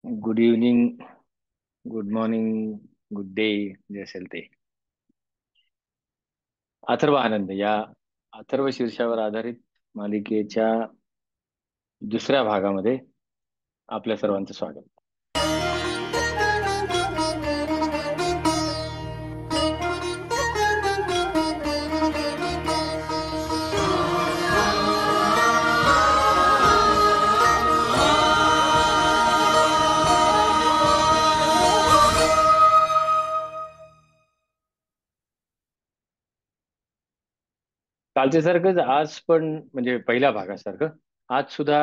Good evening, good morning, good day, जे असेल ते. अथर्व आनंद या अथर्व शीर्षावर आधारित मालिकेच्या दुसऱ्या भागामध्ये आपल्या सर्वांचं स्वागत. कालच्या सारखंच आज पण, म्हणजे पहिल्या भागासारखं आज सुद्धा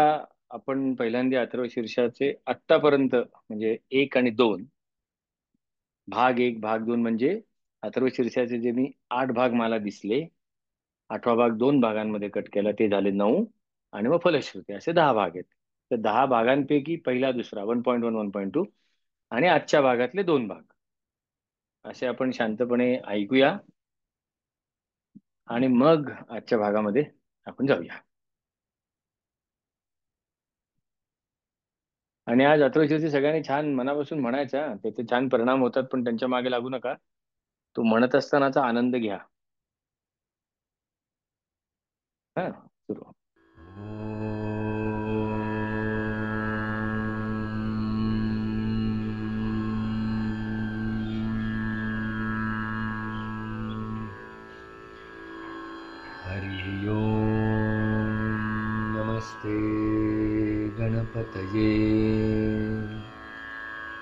आपण पहिल्यांदा अथर्व शीर्षाचे आत्तापर्यंत म्हणजे एक आणि दोन, भाग एक भाग दोन, म्हणजे अथर्व शीर्षाचे जे मी 8 भाग मला दिसले, 8वा भाग 2 भागांमध्ये कट केला, ते झाले 9. आणि मग फलश्रुती असे 10 भाग आहेत. तर 10 भागांपैकी पहिला दुसरा 1.1 1.2 आणि आजच्या भागातले 2 भाग असे आपण शांतपणे ऐकूया आणि मग आजच्या भागामध्ये आपण जाऊया. आणि आज अथर्वशीरचे सगळ्यांनी छान मनापासून म्हणायचा, त्याचे छान परिणाम होतात, पण त्यांच्या मागे लागू नका. तो म्हणत असतानाचा आनंद घ्या. हा, सुरू. हरि ओम नमस्ते गणपतये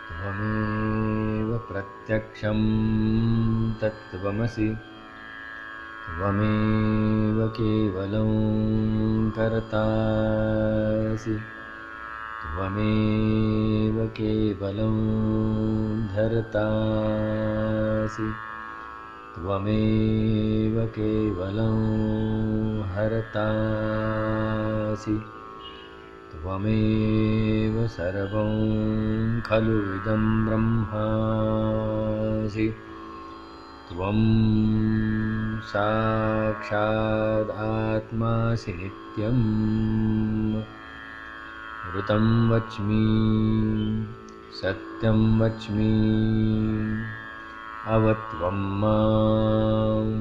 त्वमेव प्रत्यक्षं तत्त्वमसि त्वमेव केवलं कर्तासि त्वमेव केवलं धर्तासि त्वमेव केवलं हर्तासि त्वमेव सर्वं खलु इदं ब्रह्मासि त्वं साक्षादात्मासि नित्यम् ऋतं वच्मि सत्यं वच्मि अवत्वं माम्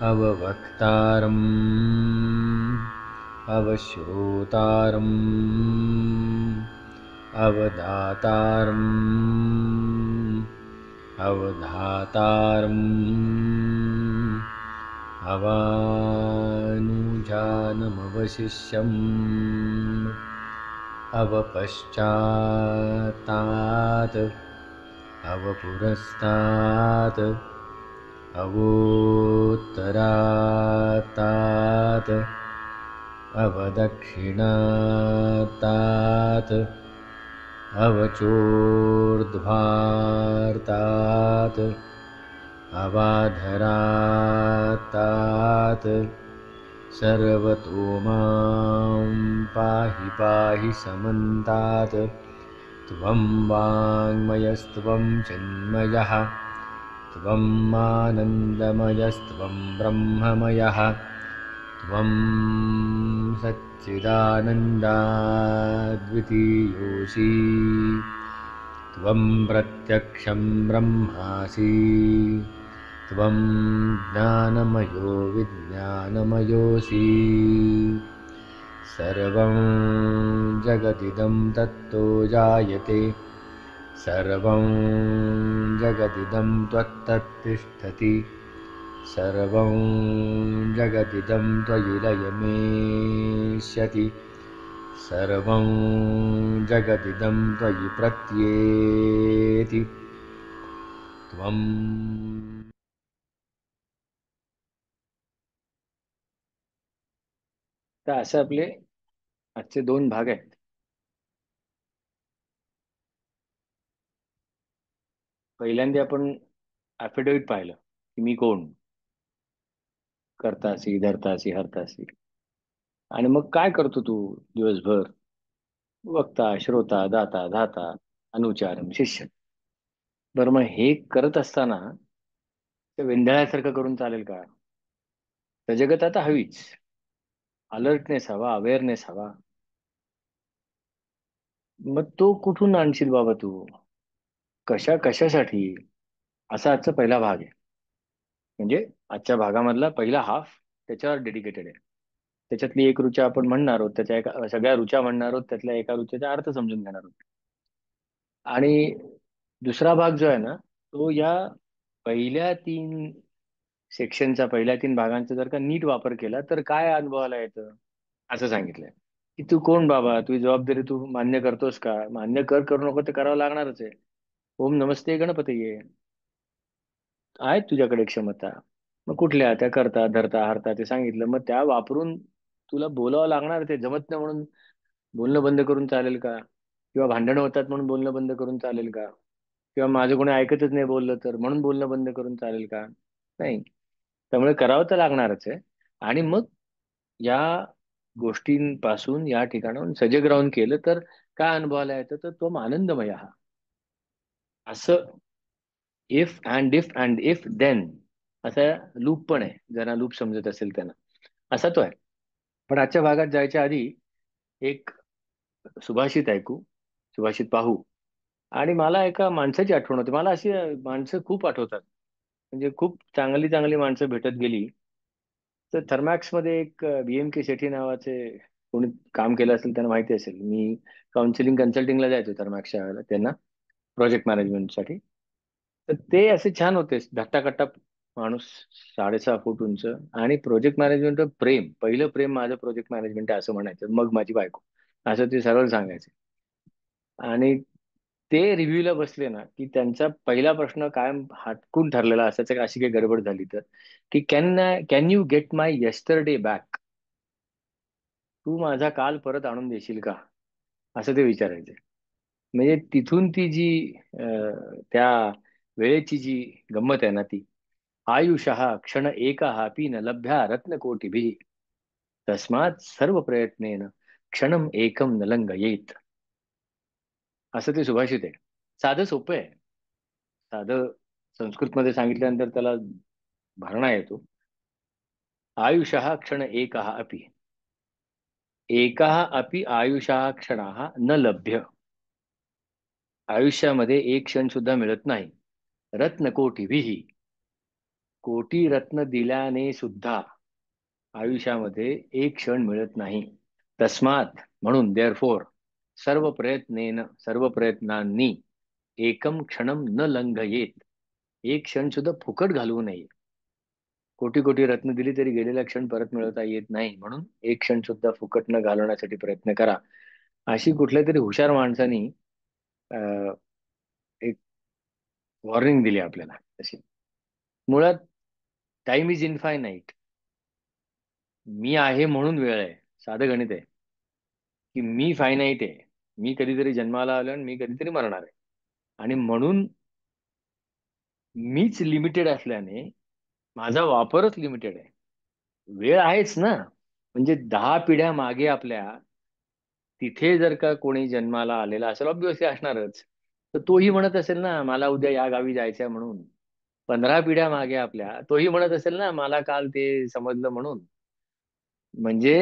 अववक्तारम् अवश्रोतारम् अवदातारम् अवधातारम् अवानुजानमवशिष्यम् अवपश्चात्तात् अवपुरस्तात् अवोत्तरात्तात् अवदक्षिणात्तात् अवचोर्ध्वार्तात् अवाधरात्तात् सर्वतो मां पाहि पाहि समन्तात् त्वं वाङ्मयस्त्वं चिन्मयः त्वं आनन्दमयस्त्वं ब्रह्ममयः त्वं सच्चिदानन्दाद्वितीयोऽसि त्वं प्रत्यक्षं ब्रह्मासि त्वं ज्ञानमयो विज्ञानमयोऽसि सर्वं जगदिदं तत्तो जायते सर्वं जगदिदं त्वत्तत्तिष्ठति सर्वं जगदिदं त्वयि लयमेष्यति सर्वं जगदिदं त्वयि प्रत्येति त्वं तर असे आपले आजचे 2 भाग आहेत. पहिल्यांदा आपण ॲफिडेव्हिट पाहिलं की मी कोण, कर्तासी धर्तासी हर्तासी. आणि मग काय करतो तू दिवसभर? वक्ता, श्रोता, दाता, धाता, अनुचार, शिष्य. बरं, मग हे करत असताना ते वेंधळ्यासारखं करून चालेल का? सजगता तर हवीच. अलर्टनेस हवा, अवेअरनेस हवा. मग तो कुठून आणशील बाबा तू? कशासाठी? असा आजचा पहिला भाग आहे. म्हणजे आजच्या भागामधला पहिला हाफ त्याच्यावर डेडिकेटेड आहे. त्याच्यातली एक ऋचा आपण म्हणणार आहोत, त्याच्या एका सगळ्या ऋचा म्हणणार आहोत, त्यातल्या एका ऋचेचा अर्थ समजून घेणार आहोत. आणि दुसरा भाग जो आहे ना, तो या पहिल्या तीन सेक्शनचा, पहिल्या तीन भागांचा जर का नीट वापर केला तर काय अनुभवाला येतं, असं सांगितलंय. की तू कोण बाबा, तुझी जबाबदारी तू मान्य करतोस का? मान्य करू नको, ते करावं लागणारच आहे. ओम नमस्ते गणपती ये, आहेत तुझ्याकडे क्षमता. मग कुठल्या त्या करता धरता हरता ते सांगितलं, मग त्या वापरून तुला बोलावं लागणार. ते जमत नाही म्हणून बोलणं बंद करून चालेल का? किंवा भांडणं होतात म्हणून बोलणं बंद करून चालेल का? किंवा माझं कोणी ऐकतच नाही बोललं तर म्हणून बोलणं बंद करून चालेल का? नाही. त्यामुळे करावं तर लागणारच आहे. आणि मग या गोष्टींपासून, या ठिकाणाहून सजग राहून केलं तर काय अनुभवाला येतं, तर तो आनंदमय हा. असं इफ देन असा लूप पण आहे, ज्यांना लूप समजत असेल त्यांना. असा तो आहे. पण आजच्या भागात जायच्या आधी एक सुभाषित ऐकू, सुभाषित पाहू. आणि मला एका माणसाची आठवण होते. मला अशी माणसं खूप आठवतात. म्हणजे खूप चांगली चांगली माणसं भेटत गेली. तर थर्मॅक्स मध्ये एक BMK शेट्टी नावाचे कोणी काम केलं असेल त्यांना माहिती असेल. मी काउन्सिलिंग कन्सल्टिंगला जायचो थर्मॅक्सच्या वेळेला त्यांना, प्रोजेक्ट मॅनेजमेंटसाठी. तर ते असे छान होते, धट्टाकट्टा माणूस, 6.5 फूट उंच. आणि प्रोजेक्ट मॅनेजमेंट प्रेम, पहिलं प्रेम माझं प्रोजेक्ट मॅनेजमेंट आहे असं म्हणायचं, मग माझी बायको, असं ते सरळ सांगायचे. आणि ते रिव्ह्यूला बसले ना, की त्यांचा पहिला प्रश्न कायम हटकून ठरलेला असायचा, की अशी काही गडबड झाली तर, की can you get my yesterday back? तू माझा काल परत आणून देशील का? असं ते विचारायचे. म्हणजे तिथून ती जी त्या वेळेची जी गंमत आहे ना ती, आयुषः क्षण एकः अपि न लभ्या रत्नकोटिभिः, तस्मात् सर्व प्रयत्नेन क्षणम एकम न लंघयेत. असं ते सुभाषित आहे. साधं सोपं आहे. साधं संस्कृतमध्ये सांगितल्यानंतर त्याला भरणा येतो. आयुषः क्षण एकः अपि, एकः अपि आयुषः क्षणाः न लभ्य. आयुष्यामध्ये एक क्षण सुद्धा मिळत नाही. रत्नकोटिभिः, कोटी रत्न दिल्याने सुद्धा आयुष्यामध्ये एक क्षण मिळत नाही. तस्मात म्हणून देअरफोर, सर्व प्रयत्नांनी एकम क्षणम न लंघयेत, एक क्षण सुद्धा फुकट घालवू नये. कोटी कोटी रत्न दिली तरी गेलेला क्षण परत मिळवता येत नाही, म्हणून एक क्षण सुद्धा फुकट न घालवण्यासाठी प्रयत्न करा. अशी कुठल्या तरी हुशार माणसानी अं, एक वॉर्निंग दिली आपल्याला तशी. मुळात टाइम इज इनफायनाईट. मी आहे म्हणून वेळ आहे. साधं गणित आहे. की मी फायनाईट आहे. मी कधीतरी जन्माला आलो आणि मी कधीतरी मरणार आहे. आणि म्हणून मीच लिमिटेड असल्याने माझा वापरच लिमिटेड आहे. वेळ आहेच ना. म्हणजे 10 पिढ्या मागे आपल्या, तिथे जर का कोणी जन्माला आलेला असेल, ऑब्विसली असणारच. तर तोही म्हणत असेल ना, मला उद्या या गावी जायचंय म्हणून. 15 पिढ्या मागे आपल्या, तोही म्हणत असेल ना, मला काल ते समजलं म्हणून. म्हणजे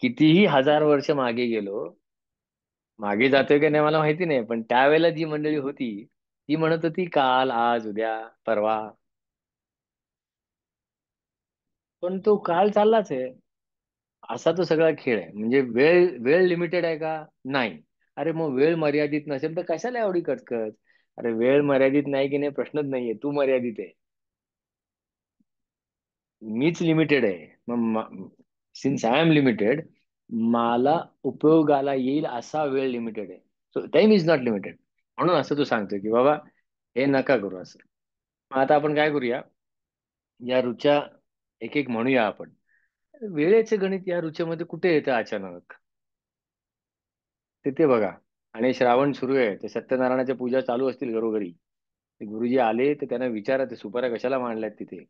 कितीही हजार वर्ष मागे गेलो, मागे जातोय का नाही मला माहिती नाही, पण त्यावेळेला जी मंडळी होती ती म्हणत होती काल, आज, उद्या, परवा. पण तो काल चाललाच आहे. असा तो सगळा खेळ आहे. म्हणजे वेळ वेळ लिमिटेड आहे का? नाही. अरे मग वेळ मर्यादित नसेल तर कशाला एवढी कचकच? अरे वेळ मर्यादित नाही की नाही प्रश्नच नाहीये, तू मर्यादित आहे. मीच लिमिटेड आहे. मग सिन्स आय एम लिमिटेड, मला उपयोगाला येईल असा वेळ लिमिटेड आहे. So time is not limited. म्हणून असं तू सांगतोय की बाबा हे नका करू असं. मग आता आपण काय करूया, या ऋचा एक एक म्हणूया आपण. वेळेचे गणित या ऋचेमध्ये कुठे येतं अचानक, ते बघा. आणि श्रावण सुरू आहे, ते सत्यनारायणाच्या पूजा चालू असतील घरोघरी. ते गुरुजी आले तर त्यांना विचारा ते सुपाऱ्या कशाला मांडल्यात तिथे.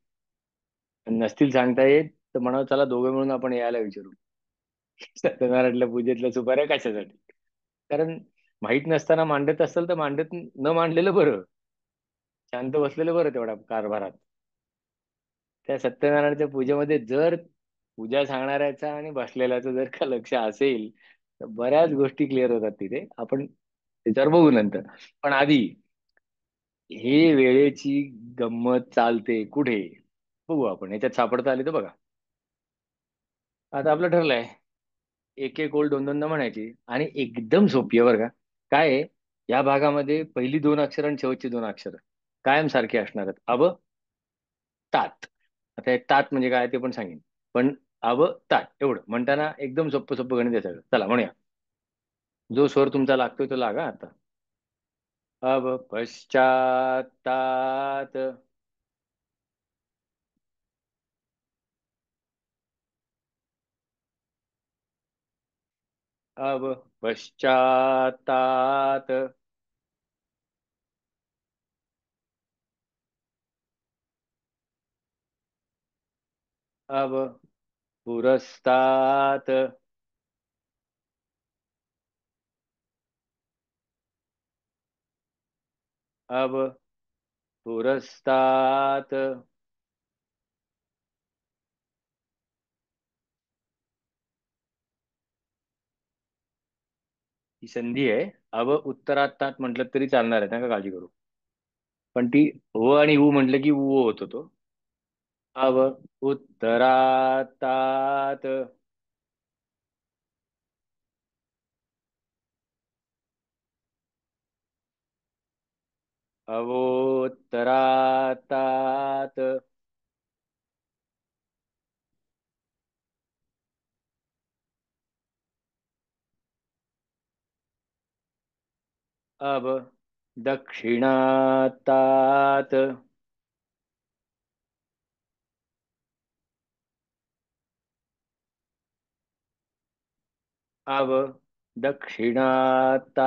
आणि नसतील सांगता येत तर म्हणा चला दोघं मिळून आपण यायला विचारू. सत्यनारायणच्या पूजेतल्या सुपाऱ्या कशासाठी? कारण माहित नसताना मांडत असेल तर न मांडलेलं बरं. शांत बसलेलं बरं तेवढा कारभारात. त्या सत्यनारायणच्या पूजेमध्ये जर पूजा सांगणाऱ्याचा आणि बसलेल्याचं जर का लक्ष असेल, तर बऱ्याच गोष्टी क्लिअर होतात तिथे. आपण त्याच्यावर बघू नंतर. पण आधी हे वेळेची गंमत चालते कुठे, बघू आपण. याच्यात सापडता आली तर बघा. आता आपलं ठरलंय, एक एक ओळ दोन दोनदा म्हणायची आणि एकदम सोपी आहे बरं का. काय आहे, या भागामध्ये पहिली दोन अक्षर आणि शेवटची दोन अक्षर कायम सारखी असणार आहेत. तात. आता हे तात म्हणजे काय ते पण सांगेन. पण तात एवढं म्हणताना एकदम सोपं सोपं गणित आहे सगळं. चला म्हणूया. जो स्वर तुमचा लागतोय तो लागा आता. पश्चातात. अब पश्चातात. अब पुरस्तात. अब पुरस्तात. ही संधी आहे. अब उत्तरातात म्हटलं तरी चालणार आहे, नका काळजी करू. पण ती व आणि उ म्हटलं की उ होतो तो. अब उत्तरातात. अवोत्तरातात. अब दक्षिणातात. अब दक्षिणातात.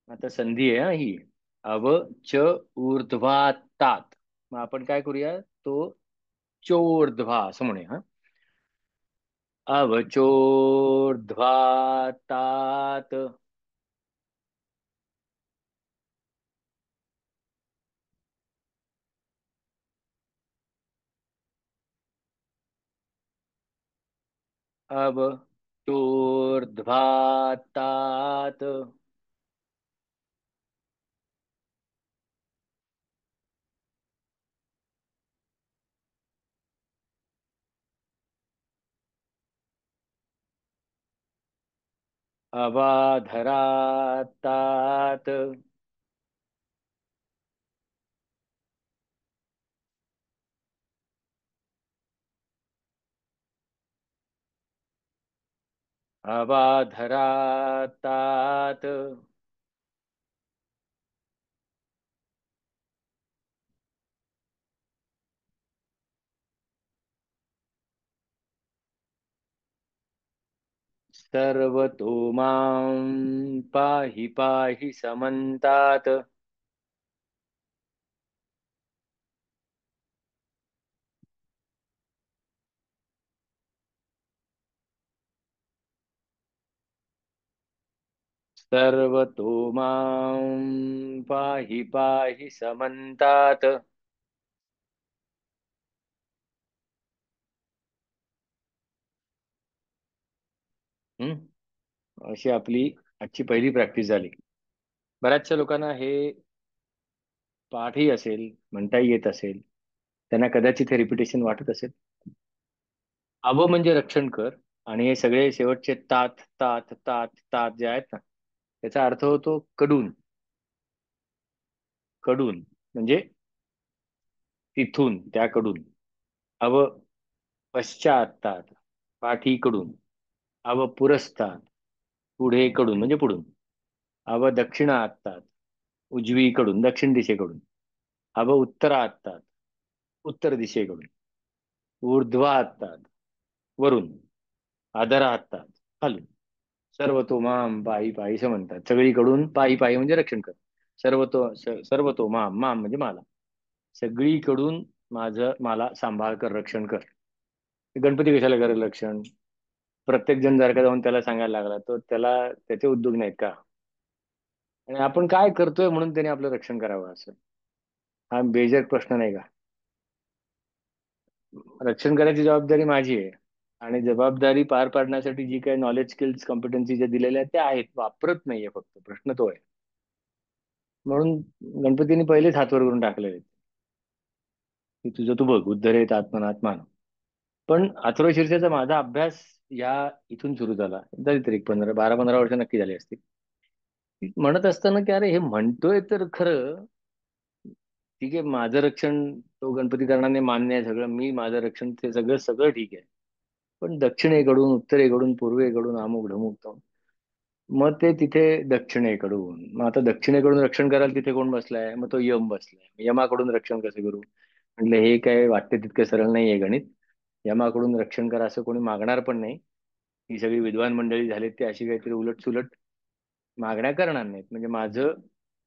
आता संधी आहे हा ही. अब च ऊर्ध्वातात. मग आपण काय करूया, तो चोर्ध्वा असं म्हणूया हा. अब चोर्ध्वातात. अब चोर्ध्वातात. अवाधरातात. अवाधरातात. सर्वतो मां पाहि पाहि समन्तात्. सर्वतो मां पाहि पाहि समन्तात्. हम्म. अशी आपली आजची पहिली प्रॅक्टिस झाली. बऱ्याचशा लोकांना हे पाठही असेल, म्हणताही येत असेल. त्यांना कदाचित हे रिपिटेशन वाटत असेल. अव म्हणजे रक्षण कर. आणि हे सगळे शेवटचे तात तात तात तात जे आहेत ना, त्याचा अर्थ होतो कडून. कडून म्हणजे तिथून, त्याकडून. अव पश्चातात, पाठीकडून. अव पुरस्तात, पुढेकडून म्हणजे पुढून. अव दक्षिणातात, उजवीकडून, दक्षिण दिशेकडून. अव उत्तरातात, उत्तर दिशेकडून. ऊर्ध्वातात, वरून. अधरातात, खालून. सर्व तो माम पायी पायीच म्हणतात. सगळीकडून पायी पायी म्हणजे रक्षण कर. सर्व तो माम, माम म्हणजे मला. सगळीकडून मला सांभाळ कर, रक्षण कर. गणपती कशाला करेल रक्षण? प्रत्येक जण जर का जाऊन त्याला सांगायला लागला तर त्याला त्याचे उद्योग नाहीत का? आणि आपण काय करतोय म्हणून त्याने आपलं रक्षण करावं असं. हा बेजक प्रश्न नाही का? रक्षण करायची जबाबदारी माझी आहे. आणि जबाबदारी पार पाडण्यासाठी जी काही नॉलेज स्किल्स कॉम्पिटन्सी ज्या दिलेल्या आहेत त्या आहेत, वापरत नाहीये, फक्त प्रश्न तो आहे. म्हणून गणपतीने पहिलेच हातवर करून टाकलेले आहेत, की तुझं तू बघ, उद्धरेत आत्मनात्मान. पण अथर्व शीर्षाचा माझा अभ्यास या इथून सुरू झाला, झाली तरी 12-15 वर्ष नक्की झाली असतील. म्हणत असताना की अरे हे म्हणतोय तर खरं, ठीक आहे, माझं रक्षण तो गणपती करणाने मान्य आहे सगळं, मी माझं रक्षण ते सगळं सगळं ठीक आहे. पण दक्षिणेकडून, उत्तरेकडून, पूर्वेकडून, अमुक ढमुक तमुक. मग ते तिथे दक्षिणेकडून, मग आता दक्षिणेकडून रक्षण करायला तिथे कोण बसलाय? मग तो यम बसलाय. यमाकडून रक्षण कसं करू? म्हटलं हे काय वाटते तितकं सरळ नाहीये गणित. यमाकडून रक्षण करा असं कोणी मागणार पण नाही. ही सगळी विद्वान मंडळी झालीत ते अशी काहीतरी उलट सुलट मागण्या करणार नाहीत. म्हणजे माझं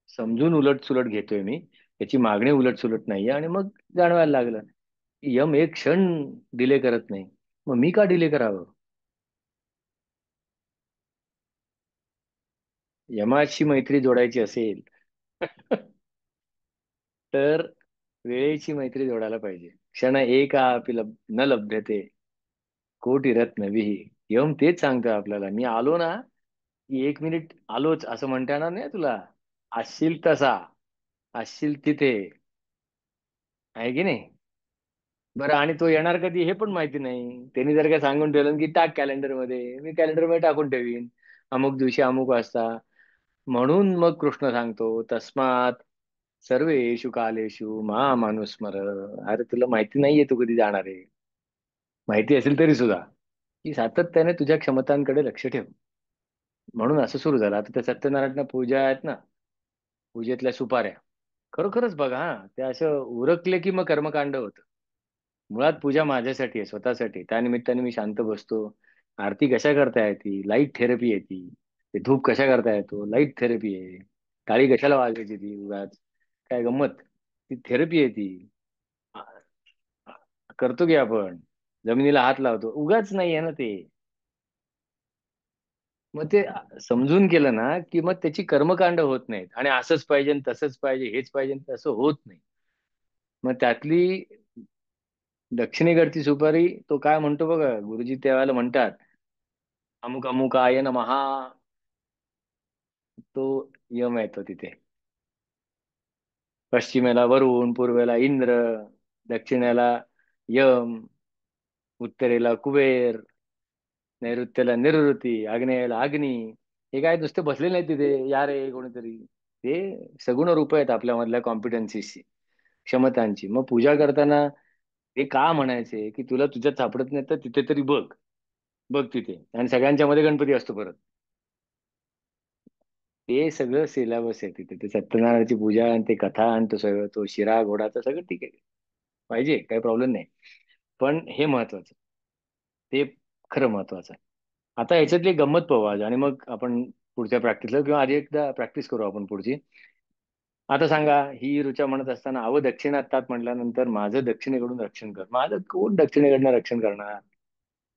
समजून उलट सुलट घेतोय मी, त्याची मागणी उलट सुलट नाहीये. आणि मग जाणवायला लागलं की यम एक क्षण डिले करत नाही, मग मी का डिले करावं? यमाशी मैत्री जोडायची असेल तर वेळेची मैत्री जोडायला पाहिजे. क्षण एका अपि न लभ्यते कोटी रत्न विही. यम तेच सांगतो आपल्याला, मी आलो ना की 1 मिनिट आलोच असं म्हणता येणार नाही तुला. असशील तसा, असशील तिथे, आहे की नाही? बरं, आणि तो येणार कधी हे पण माहिती नाही. त्यांनी जर का सांगून ठेवलं की टाक कॅलेंडर मध्ये, मी कॅलेंडर मध्ये टाकून ठेवीन अमुक दिवशी अमुक वाजता. म्हणून मग कृष्ण सांगतो तस्मात सर्वेषु कालेषु माम अनुस्मर. अरे तुला माहिती नाहीये तू कधी जाणार आहे, माहिती असेल तरी सुद्धा, की सातत्याने तुझ्या क्षमतांकडे लक्ष ठेव. म्हणून असं सुरू झालं. आता त्या सत्यनारायण पूजा आहेत ना, पूजेतल्या सुपाऱ्या, खरोखरच बघा हा, ते असं उरकले की मग कर्मकांड होतं. मुळात पूजा माझ्यासाठी आहे, स्वतःसाठी. त्या निमित्ताने मी शांत बसतो. आरती कशा करता येते? लाईट थेरपी आहे ती. ते धूप कशा करता येतो? लाईट थेरपी आहे. टाळी कशाला वाजायची ती उगाच? काय गंमत? ती थेरपी आहे ती. आ- करतो की आपण, जमिनीला हात लावतो, उगाच नाही आहे ना ते. मग ते समजून केलं ना की मग त्याची कर्मकांड होत नाहीत. आणि असंच पाहिजे आणि तसंच पाहिजे, हेच पाहिजे आणि तसं होत नाही. मग त्यातली दक्षिणेकडची सुपारी, तो काय म्हणतो बघा गुरुजी त्यावेळेला म्हणतात, अमुक अमुकाय नमः. तो यम येतो तिथे. पश्चिमेला वरुण, पूर्वेला इंद्र, दक्षिणेला यम, उत्तरेला कुबेर, नैऋत्येला निरृती, आग्नेयेला अग्नी. हे काय नुसते बसले नाही तिथे, या रे कोणीतरी. ते सगुण रूप आहेत आपल्यामधल्या कॉम्पिटन्सीची, क्षमतांची. मग पूजा करताना ते का म्हणायचे की तुला तुझ्यात सापडत नाही तर तिथे तरी बघ. बघ तिथे, आणि सगळ्यांच्या मध्ये गणपती असतो परत. ते सगळं सिलेबस आहे तिथे. ते सत्यनारायणाची पूजा आणि ते कथा आणि तो सगळं तो शिरा घोडाचं सगळं ठीक आहे, पाहिजे, काही प्रॉब्लेम नाही. पण हे महत्वाचं, ते खरं महत्वाचं आहे. आता ह्याच्यातली एक गंमत पाहू आज, आणि मग आपण पुढच्या प्रॅक्टिसला, किंवा आधी एकदा प्रॅक्टिस करू आपण पुढची. आता सांगा, ही ऋचा म्हणत असताना अव दक्षिणातात म्हटल्यानंतर माझं दक्षिणेकडून रक्षण कर. माझं कोण दक्षिणेकडनं रक्षण करणार?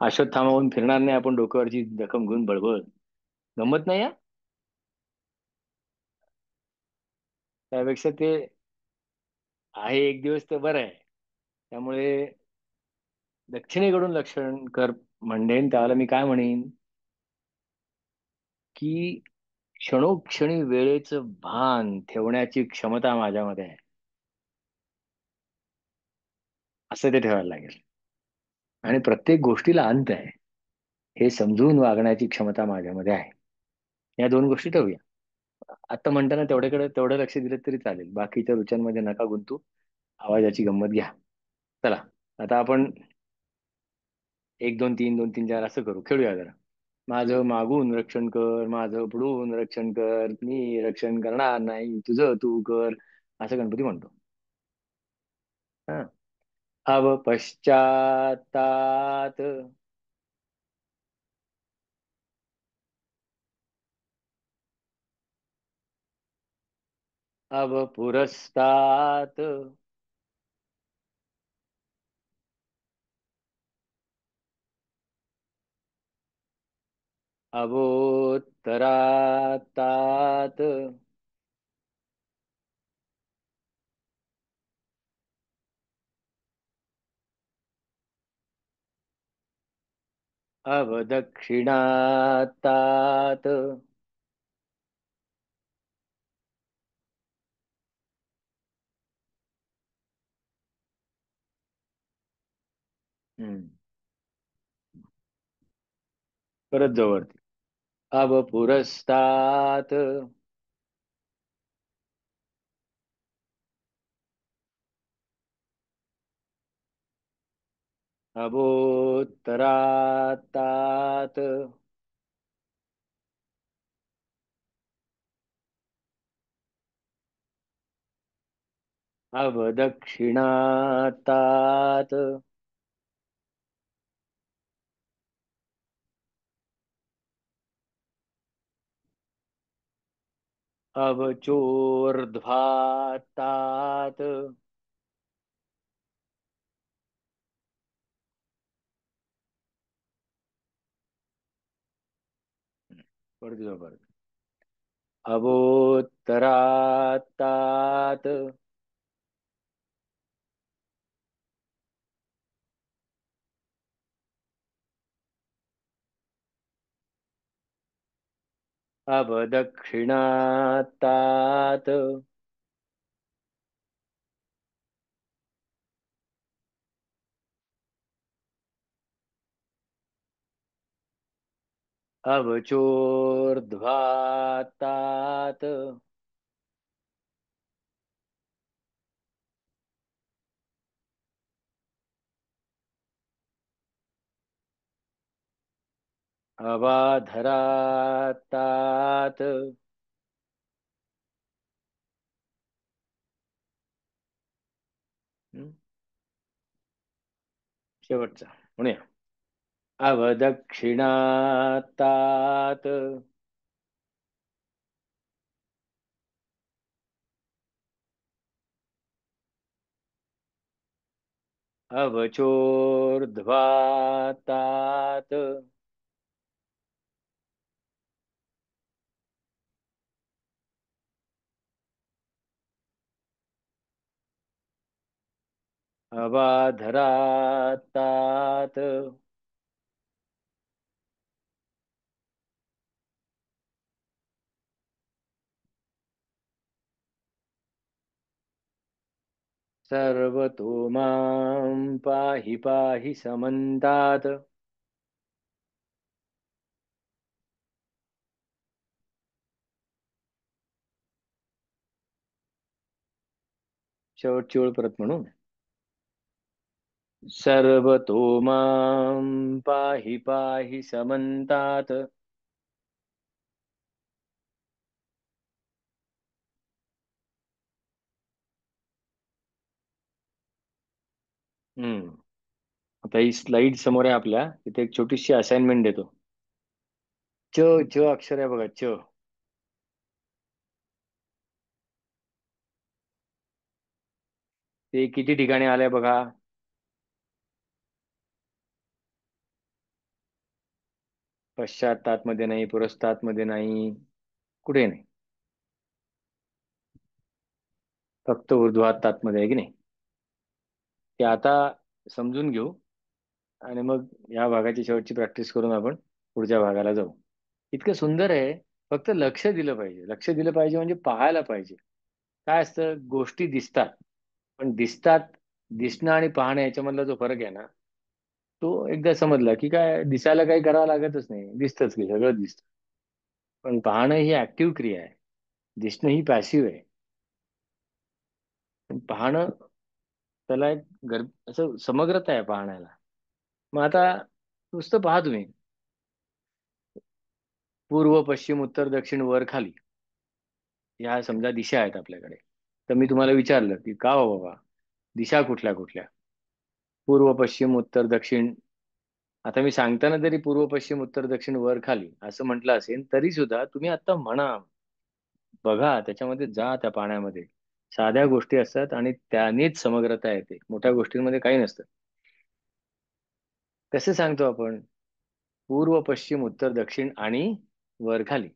अश्वत्थामावून फिरणार नाही आपण डोक्यावरची जखम घेऊन बळबळ. गंमत नाही. त्यापेक्षा ते आहे एक दिवस तर बरं आहे. त्यामुळे दक्षिणेकडून लक्षण कर म्हणेन त्याला मी काय म्हणेन, की क्षणोक्षणी वेळेचं भान ठेवण्याची क्षमता माझ्यामध्ये आहे, असं ते ठेवायला लागेल. आणि प्रत्येक गोष्टीला अंत आहे, हे समजून वागण्याची क्षमता माझ्यामध्ये आहे. या दोन गोष्टी ठेवूया. आता म्हणताना तेवढ्याकडे तेवढं लक्ष दिलं तरी चालेल, बाकीच्या रुचांमध्ये नका गुंतू. आवाजाची गंमत घ्या. चला, आता आपण 1 2 3 2 3 4 असं करू, खेळूया जरा. माझं मागून रक्षण कर, माझं पुढून रक्षण कर, मी रक्षण करणार नाही, तुझं तू कर, असं गणपती म्हणतो. हा. अव पश्चातात, अव पुरस्तात, अवोत्तरातात, अवदक्षिणात्तात्. हम्म. परत जवळती. अवपुरस्तात्. अवोत्तरात्तात्. अवदक्षिणात्तात्. अवचोर्ध्वात्तात्. परत जाऊ परत. अवोत्तरात्तात्. अवदक्षिणात्तात्. अवचोर्ध्वात्तात्. अवाधरात्तात्. हम्म, शेवटचा म्हणूया. अवदक्षिणात्तात्. अवचोर्ध्वात्तात्. अवाधरात्तात्. सर्वतो मां पाहि पाहि समन्तात्. शेवटची ओळ परत म्हणू. सर्वतो मां पाहि पाहि समन्तात्. हम्म. आता ही स्लाइड समोर आहे आपल्या, इथे एक छोटीशी असाइनमेंट देतो. च च अक्षर आहे बघा, च. ते किती ठिकाणी आलंय बघा. पश्चातात मध्ये नाही, पुरस्तात मध्ये नाही, कुठे नाही. फक्त ऊर्ध्वातात मध्ये आहे की नाही. ते आता समजून घेऊ आणि मग या भागाची शेवटची प्रॅक्टिस करून आपण पुढच्या भागाला जाऊ. इतकं सुंदर आहे. फक्त लक्ष दिलं पाहिजे. लक्ष दिलं पाहिजे म्हणजे पाहायला पाहिजे. काय असतं, गोष्टी दिसतात, पण दिसतात, दिसणं आणि पाहणं याच्यामधला जो फरक आहे ना, तो एकदा समजला की काय, दिसायला काही करावं लागतच नाही, दिसतच की सगळं दिसतं. पण पाहणं ही ऍक्टिव्ह क्रिया आहे, दिसणं ही पॅसिव्ह आहे. पण पाहणं, त्याला एक असं समग्रता आहे पाहण्याला. मग आता नुसतं पहा तुम्ही, पूर्व पश्चिम उत्तर दक्षिण वर खाली, ह्या समजा दिशा आहेत आपल्याकडे. तर मी तुम्हाला विचारलं की का हो बाबा, दिशा कुठल्या कुठल्या? पूर्व पश्चिम उत्तर दक्षिण. आता मी सांगताना जरी पूर्व पश्चिम उत्तर दक्षिण वर खाली असं म्हटलं असेल, तरी सुद्धा तुम्ही आता म्हणा, बघा, त्याच्यामध्ये जा, त्या पाण्यामध्ये साध्या गोष्टी असतात आणि त्यानेच समग्रता येते. मोठ्या गोष्टींमध्ये काही नसतं. कसं सांगतो आपण? पूर्व पश्चिम उत्तर दक्षिण आणि वर खाली.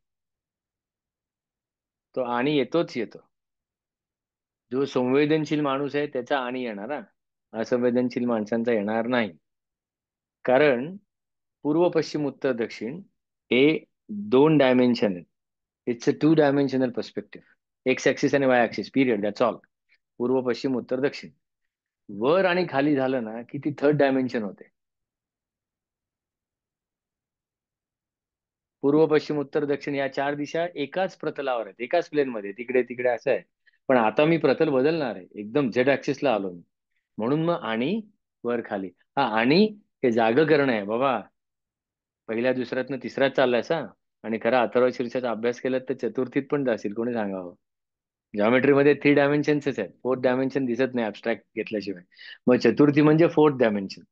तो आणि येतोच येतो. जो संवेदनशील माणूस आहे त्याचा आणि येणार हा. असंवेदनशील माणसांचा येणार नाही. कारण पूर्व पश्चिम उत्तर दक्षिण हे दोन डायमेन्शन आहेत. It's a two dimensional perspective. X axis आणि Y axis, period, that's all. पूर्व पश्चिम उत्तर दक्षिण. वर आणि खाली झालं ना की ती थर्ड डायमेन्शन होते. पूर्व पश्चिम उत्तर दक्षिण या चार दिशा एकाच प्रतलावर आहेत, एकाच प्लेन मध्ये, तिकडे तिकडे असं आहे. पण आता मी प्रतल बदलणार आहे, एकदम झेड ऍक्सिसला आलो मी. म्हणून मग आणि वर खाली. हा आणि हे जाग करणं आहे बाबा. पहिल्या दुसऱ्यातनं तिसऱ्यात चाललायस हा. आणि खरा अथर्व शीर्षाचा अभ्यास केला तर चतुर्थीत पण जाशील, कोणी सांगावं. जॉमेट्रीमध्ये थ्री डायमेन्शनच आहेत, फोर्थ डायमेन्शन दिसत नाही ऍबस्ट्रॅक्ट घेतल्याशिवाय. मग चतुर्थी म्हणजे फोर्थ डायमेन्शन.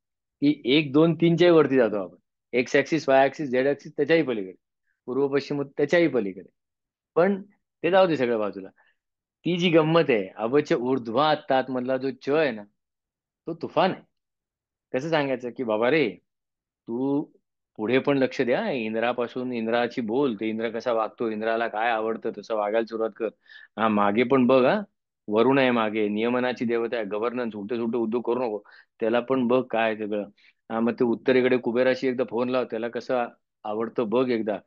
की एक दोन तीनच्याही वरती जातो आपण. X axis, Y axis, Z axis त्याच्याही पलीकडे. पूर्व पश्चिम त्याच्याही पलीकडे. पण ते जाऊ दे सगळ्या बाजूला. ती जी गंमत आहे, अवच ऊर्ध्वातात मधला जो च आहे ना, तो तुफान आहे. कसं सांगायचं की बाबा रे, तू पुढे पण लक्ष द्या. इंद्रापासून इंद्राची बोल, ते इंद्र कसा वागतो, इंद्राला काय आवडतं तसं वागायला सुरुवात कर. हा मागे पण बघ हा. वरुण आहे मागे, नियमनाची देवता आहे, गव्हर्नन्स, उलटे सुलटे उद्योग करू नको. त्याला पण बघ काय आहे सगळं. हा मग ते उत्तरेकडे कुबेराशी एकदा फोन लाव, त्याला कसं आवडतं बघ एकदा.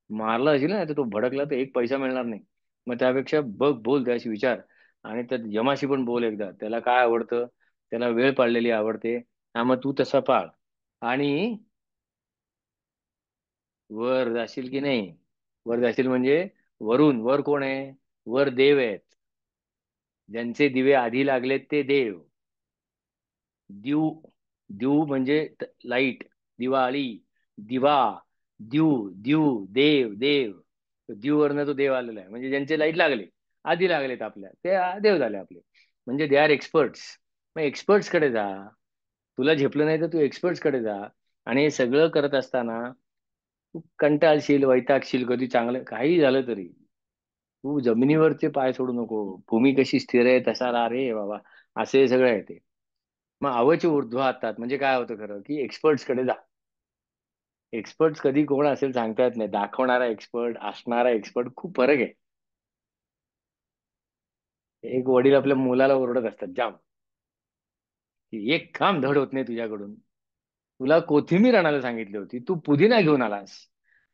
मारला असेल ना तर तो भडकला तर एक पैसा मिळणार नाही. मग त्यापेक्षा बघ, बोल त्याशी विचार. आणि त्यात यमाशी पण बोल एकदा, त्याला काय आवडतं. त्याला वेळ पाळलेली आवडते. हा मग तू तसा पाळ. आणि वर जाशील की नाही. वर जाशील म्हणजे वरून. वर कोण आहे. वर देव आहेत. ज्यांचे दिवे आधी लागलेत ते देव. दिव. दिव म्हणजे लाईट. दिवाळी. दिवा. दिव. दिव देव देव. दिव वरनं तो देव आलेला आहे, म्हणजे ज्यांचे लाईट लागले, आधी लागलेत आपल्या, ते देव झाले आपले. म्हणजे दे आर एक्सपर्ट्स. मग एक्सपर्ट्स कडे जा. तुला झेपलं नाही तर तू एक्सपर्ट्स कडे जा. आणि हे सगळं करत असताना तू कंटाळशील, वैतागशील, कधी चांगलं काही झालं तरी तू जमिनीवरचे पाय सोडू नको. भूमी कशी स्थिर आहे तसा राहा रे बाबा. असे सगळं आहे ते. मग अवच ऊर्ध्व हातात म्हणजे काय होतं खरं, की एक्सपर्ट्स कडे जा. एक्सपर्ट्स कधी कोण असेल सांगता येत नाही. दाखवणारा एक्सपर्ट, असणारा एक्सपर्ट, खूप फरक आहे. एक वडील आपल्या मुलाला ओरडत असतात जाम, की एक काम धड होत नाही तुझ्याकडून. तुला कोथिंबीर आणायला सांगितली होती, तू पुदिना घेऊन आलास.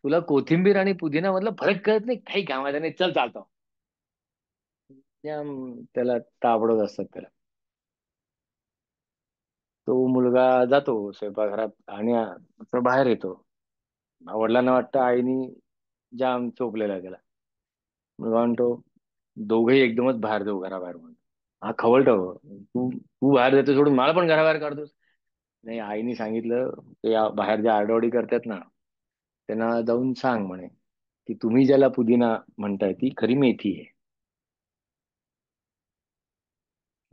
तुला कोथिंबीर आणि पुदिना मधला फरक कळत नाही, काही कामाचा नाही, चल चालतो. त्याला ताबडत असतात त्याला. तो मुलगा जातो स्वयंपाकघरात आणि तो बाहेर येतो. वडिलांना वाटतं आईनी जाम चोपलेला आहे त्याला. मुलगा म्हणतो, दोघेही एकदमच बाहेर जाऊ, घराबाहेर म्हणून. हा खवळतो. तू तू बाहेर जातो सोडून मला पण घराबाहेर काढतोस. नाही, आईने सांगितलं ते बाहेर ज्या आरडाओरडी करतात ना, त्यांना जाऊन सांग म्हणे, की तुम्ही ज्याला पुदिना म्हणताय ती खरी मेथी आहे.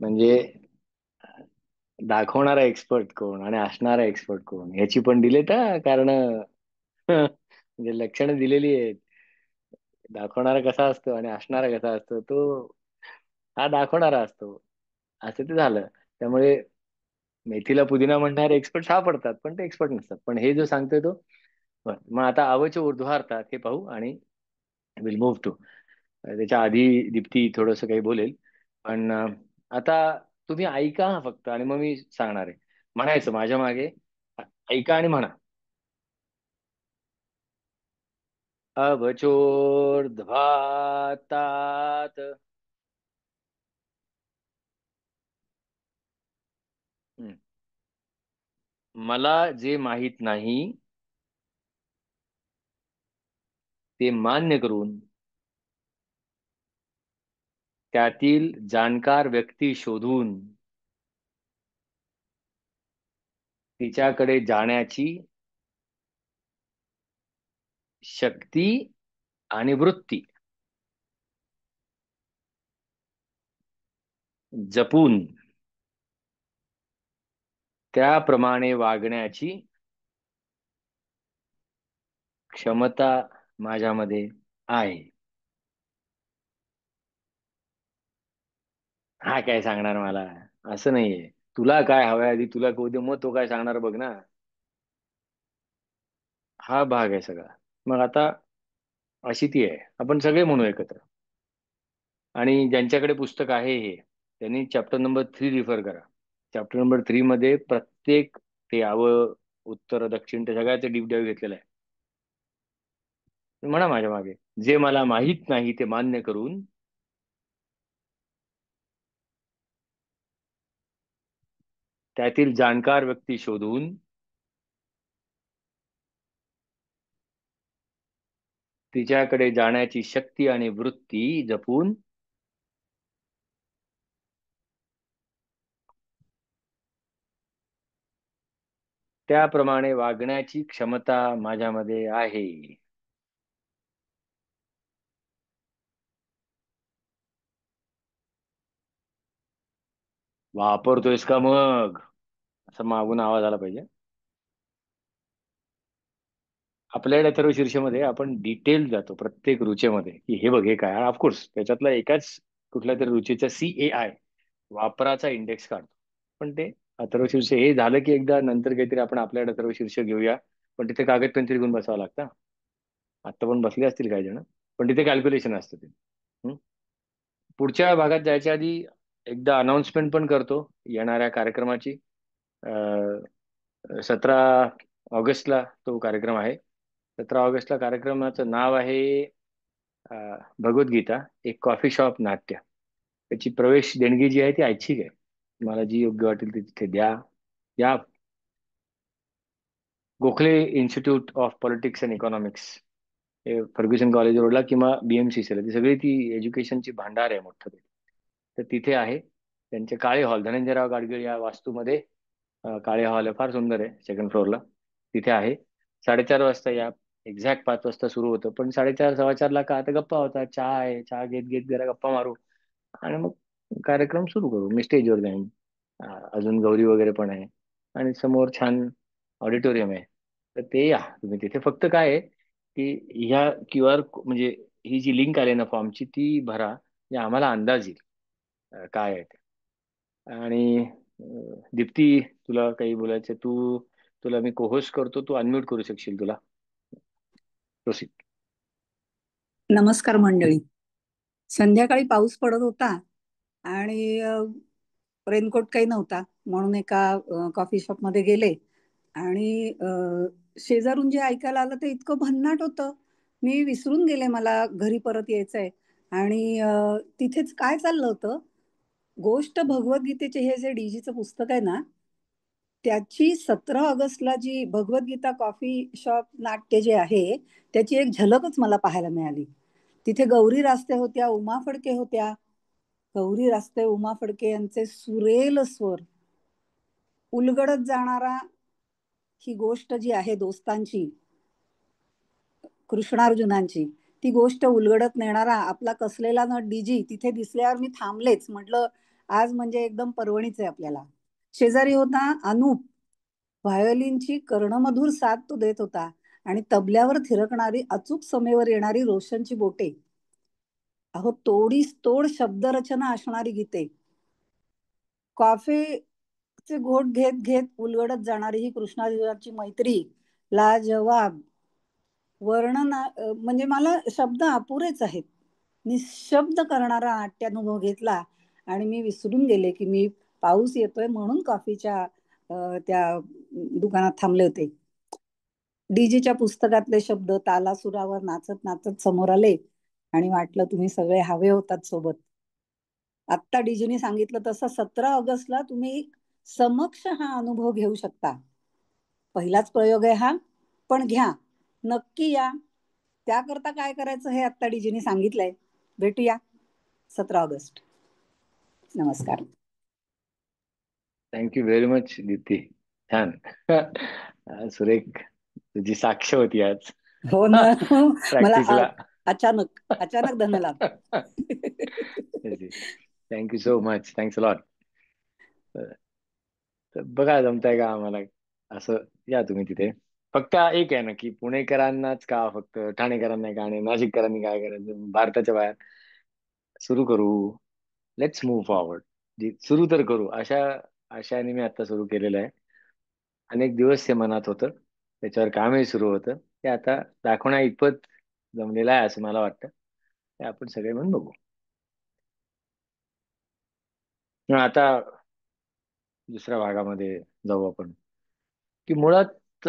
म्हणजे दाखवणारा एक्सपर्ट कोण आणि असणारा एक्सपर्ट कोण याची पण दिलेत हा कारण. म्हणजे लक्षणं दिलेली आहेत. दाखवणारा कसा असतो आणि असणारा कसा असतो तो. हा दाखवणारा असतो. असं ते झालं. त्यामुळे मेथीला पुदिना म्हणणारे एक्सपर्ट सापडतात, पण ते एक्सपर्ट नसतात. पण हे जो सांगतोय तो. बरं, मग आता अवचे ऊर्ध्वार्थात हे पाहू आणि विल मूव्ह टू. त्याच्या आधी दीप्ती थोडस काही बोलेल. पण आता तुम्ही ऐका हा फक्त, आणि मग मी सांगणार आहे. म्हणायचं माझ्या मागे. ऐका आणि म्हणा. अवचोर्ध्वातात. हम्म. मला जे माहीत नाही ते मान्य करून त्यातील जाणकार व्यक्ती शोधून तिच्याकडे जाण्याची शक्ती आणि वृत्ती जपून त्याप्रमाणे वागण्याची क्षमता माझ्यामध्ये आहे. हा काय सांगणार मला. असं नाहीये. तुला काय हवंय आधी तुला कळू दे, मग तो काय सांगणार बघ ना. हा भाग आहे सगळा. मग आता अशी ती आहे, आपण सगळे म्हणू एकत्र. आणि ज्यांच्याकडे पुस्तक आहे हे, त्यांनी चॅप्टर नंबर 3 रिफर करा. चॅप्टर नंबर 3 मध्ये प्रत्येक ते यावं उत्तर दक्षिण ते सगळ्याचे डीप डाईव्ह घेतलेला आहे. म्हणा माझ्या मागे, जे मला माहित नाही ते मान्य करून त्यातील जाणकार व्यक्ती शोधून तिच्याकडे जाण्याची शक्ती आणि वृत्ती जपून त्याप्रमाणे वागण्याची क्षमता माझ्यामध्ये आहे. वापरतोयस का मग? असं मागून आवाज आला पाहिजे. आपल्याकडे अथर्व शीर्षमध्ये आपण डिटेल जातो प्रत्येक रुचेमध्ये, की हे बघ हे काय. ऑफकोर्स त्याच्यातला एकाच कुठल्या तरी रुचेचा CAI वापराचा इंडेक्स काढतो. पण ते अथर्व शीर्ष हे झालं की एकदा नंतर काहीतरी आपण आपल्याकडे अथर्व शीर्ष घेऊया. पण तिथे कागद पेन तरी घेऊन बसावं लागतं. आता पण बसले असतील काही जण, पण तिथे कॅल्क्युलेशन असतं ते. हं? पुढच्या भागात जायच्या आधी एकदा अनाउन्समेंट पण करतो येणाऱ्या कार्यक्रमाची. 17 ऑगस्टला तो कार्यक्रम आहे. 17 ऑगस्टला कार्यक्रमाचं नाव आहे भगवद्गीता, एक कॉफी शॉप नाट्य. त्याची प्रवेश देणगी जी आहे ती ऐच्छिक आहे. तुम्हाला जी योग्य वाटेल ती तिथे द्या. या Gokhale institute of politics and economics, हे फर्ग्युसन कॉलेज रोडला किंवा BMCC ला, ती सगळी ती एज्युकेशनची भांडार आहे मोठं ते. तर तिथे आहे त्यांचे काळे हॉल, धनंजयराव गाडगीळ या वास्तूमध्ये. काळे हॉल आहे, फार सुंदर आहे, सेकंड फ्लोअरला. तिथे आहे. 4:30 वाजता या. एक्झॅक्ट 5 वाजता सुरू होतं, पण 4:30 4:15ला का आता गप्पा होता, चहा आहे, चहा घेत घेत जरा गप्पा मारू आणि मग कार्यक्रम सुरू करू. मी स्टेजवर जाईन. अजून गौरी वगैरे पण आहे. आणि समोर छान ऑडिटोरियम आहे. तर ते या तुम्ही तिथे. फक्त काय आहे की ह्या QR म्हणजे ही जी लिंक आली ना फॉर्मची, ती भरा म्हणजे आम्हाला अंदाज येईल काय आहे ते. आणि दीप्ती, तुला काही बोलायचं तुला मी कोहोस्ट करतो, तू अनम्यूट करू शकशील तुला. प्रोसीड. नमस्कार मंडळी. संध्याकाळी पाऊस पडत होता आणि रेनकोट काही नव्हता, म्हणून एका कॉफी शॉपमध्ये गेले आणि शेजारून जे ऐकायला आलं ते इतकं भन्नाट होतं, मी विसरून गेले मला घरी परत यायचंय. आणि तिथेच काय चाललं होतं, गोष्ट भगवद्गीतेचे हे जे डीजीचं पुस्तक आहे ना, त्याची 17 ऑगस्टला जी भगवद्गीता कॉफी शॉप नाट्य जे आहे, त्याची एक झलकच मला पाहायला मिळाली. तिथे गौरी रास्ते होत्या, उमा फडके होत्या. गौरी रास्ते, उमा फडके यांचे सुरेल स्वर, उलगडत जाणारा ही गोष्ट जी आहे दोस्तांची, कृष्णार्जुनांची, ती गोष्ट उलगडत नेणारा आपला कसलेला नट डीजी तिथे दिसल्यावर मी थांबलेच. म्हटलं आज म्हणजे एकदम पर्वणीच आहे आपल्याला. शेजारी होता अनूप. व्हायोलिनची कर्णमधुर साथ तो देत होता आणि तबल्यावर थिरकणारी, अचूक समेवर येणारी रोशनची बोटे. अहो, तोडीस तोड शब्दरचना असणारी गीते, कॉफीचे घोट घेत घेत उलगडत जाणारी ही कृष्णाजीची मैत्री, लाजवाब. म्हणजे मला शब्द अपुरेच आहेत. निशब्द करणारा नाट्यानुभव घेतला आणि मी विसरून गेले की मी पाऊस येतोय म्हणून कॉफीच्या त्या दुकानात थांबले होते. डीजीच्या पुस्तकातले शब्द तालासुरावर नाचत नाचत समोर आले आणि वाटलं तुम्ही सगळे हवे होतात सोबत. आत्ता डीजीने सांगितलं तसं 17 ऑगस्टला तुम्ही समक्ष हा अनुभव घेऊ शकता. पहिलाच प्रयोग आहे हा, पण घ्या, नक्की या. त्याकरता काय करायचं हे आत्ता डीजीने सांगितलंय. भेटूया 17 ऑगस्ट. नमस्कार. Thank you very much Deepti. छान. सुरेख. तुझी साक्ष होती आज हो ना. मला प्रॅक्टिसला. अचानक अचानक धनलाभ. Thank you so much. Thanks lot. बघा जमताय का आम्हाला असं. या तुम्ही तिथे. फक्त एक आहे ना की पुणेकरांनाच का, फक्त ठाणेकरांना का आणि नाशिककरांनी काय करायचं, भारताच्या बाहेर सुरू करू. Let's move forward. सुरू तर करू अशा आशयाने मी आता सुरू केलेलं आहे. अनेक दिवस हे मनात होतं, त्याच्यावर कामही सुरू होतं. ते आता दाखवण्या इतपत जमलेलं आहे असं मला वाटतं. ते आपण सगळे म्हणून बघू. मग आता दुसऱ्या भागामध्ये जाऊ आपण, की मुळात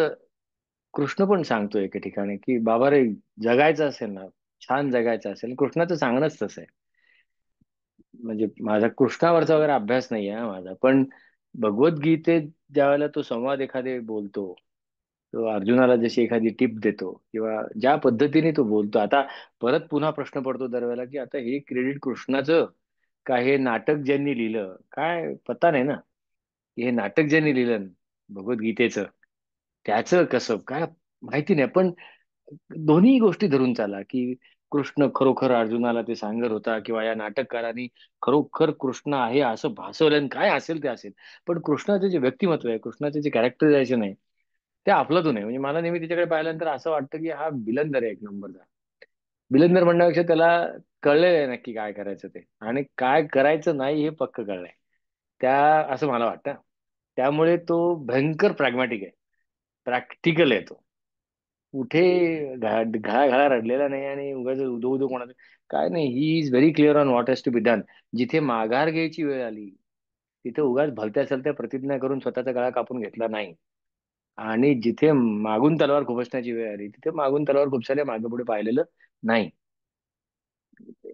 कृष्ण पण सांगतो एके ठिकाणी की बाबा रे, जगायचं असेल ना, छान जगायचं असेल, कृष्णाचं सांगणंच तसं आहे. म्हणजे माझा कृष्णावरचा वगैरे अभ्यास नाही आहे माझा, पण भगवद्गीतेत ज्यावेळेला तो संवाद एखादे बोलतो, तो अर्जुनाला जशी एखादी टिप देतो किंवा ज्या पद्धतीने तो बोलतो, आता परत पुन्हा प्रश्न पडतो दरवेळेला की आता हे क्रेडिट कृष्णाचं का हे नाटक ज्यांनी लिहिलं, काय पता नाही ना. हे नाटक ज्यांनी लिहिलं ना, भगवद्गीतेचं, त्याचं कसं काय माहिती नाही. पण दोन्ही गोष्टी धरून चाला की कृष्ण खरोखर अर्जुनाला ते सांगत होता किंवा या नाटककारांनी खरोखर कृष्ण आहे असं भासवलं, आणि काय असेल ते असेल. पण कृष्णाचं जे व्यक्तिमत्व आहे, कृष्णाचे जे कॅरेक्टरायझेशन आहे, ते अफलातून आहे. म्हणजे मला नेहमी तिच्याकडे पाहिल्यानंतर असं वाटतं की हा बिलंदर आहे एक नंबरचा. बिलंदर म्हणण्यापेक्षा त्याला कळलेलं आहे नक्की काय करायचं ते, आणि काय करायचं नाही हे पक्क कळलंय त्या, असं मला वाटतं. त्यामुळे तो भयंकर प्रॅग्मॅटिक आहे, प्रॅक्टिकल आहे तो. कुठे घाळा रडलेला नाही आणि उगाच उदो उदो कोणाचं काय नाही. He is very clear on what has to be done. जिथे माघार घ्यायची वेळ आली, तिथे उगाच भलत्या सलत्या प्रतिज्ञा करून स्वतःचा गळा कापून घेतला नाही. आणि जिथे मागून तलवार खुपसण्याची वेळ आली, तिथे मागून तलवार खुपसायला मागे पुढे पाहिलेलं नाही.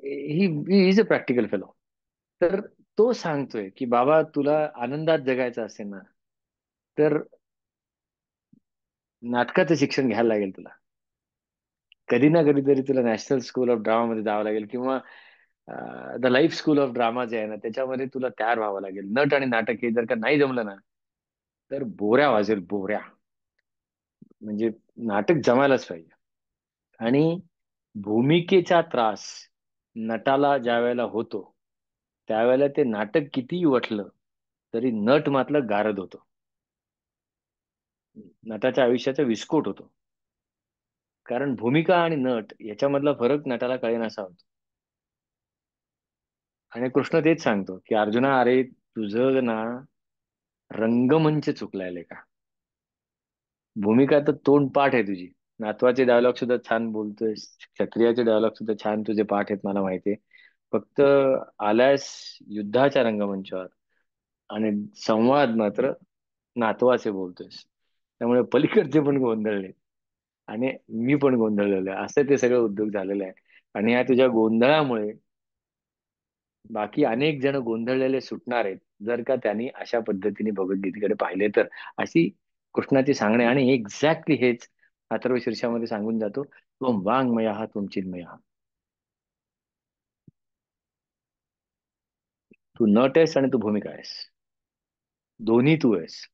He is a practical fellow. तर तो सांगतोय की बाबा तुला आनंदात जगायचं असेल ना, तर नाटकाचं शिक्षण घ्यायला लागेल तुला. कधी ना कधीतरी तुला नॅशनल स्कूल ऑफ ड्रामा मध्ये जावं लागेल, किंवा the life school of drama जे आहे ना, त्याच्यामध्ये तुला तयार व्हावं लागेल. नट आणि नाटक हे जर का नाही जमलं ना, तर बोऱ्या वाजेल बोऱ्या. म्हणजे नाटक जमायलाच पाहिजे. आणि भूमिकेचा त्रास नटाला ज्या वेळेला होतो, त्यावेळेला ते नाटक कितीही वठलं तरी नट मात्र गारद होतो. नटाच्या आयुष्याचा विस्फोट होतो. कारण भूमिका आणि नट याच्यामधला फरक नटाला कळेनासा होतो. आणि कृष्ण तेच सांगतो की अर्जुना, अरे तुझं ना रंगमंच चुकलाय का. भूमिका तर तोंड पाठ आहे तुझी. नातवाचे डायलॉग सुद्धा छान बोलतोय, क्षत्रियाचे डायलॉग सुद्धा छान तुझे पाठ आहेत मला माहितीये. फक्त आलायस युद्धाच्या रंगमंचावर, आणि संवाद मात्र नातवाचे बोलतोयस. त्यामुळे पलीकडचे पण गोंधळले आणि मी पण गोंधळलेलो आहे, असं ते सगळं उद्योग झालेलं आहे. आणि या तुझ्या गोंधळामुळे बाकी अनेक जण गोंधळलेले सुटणार आहेत, जर का त्यांनी अशा पद्धतीने भगवद्गीतेकडे पाहिले तर, अशी कृष्णाची सांगणे. आणि एक्झॅक्टली हेच अथर्व शीर्षामध्ये सांगून जातो, त्वं वाङ्मयः त्वं चिन्मयः. तू नट आहेस आणि तू भूमिका आहेस, दोन्ही तू आहेस.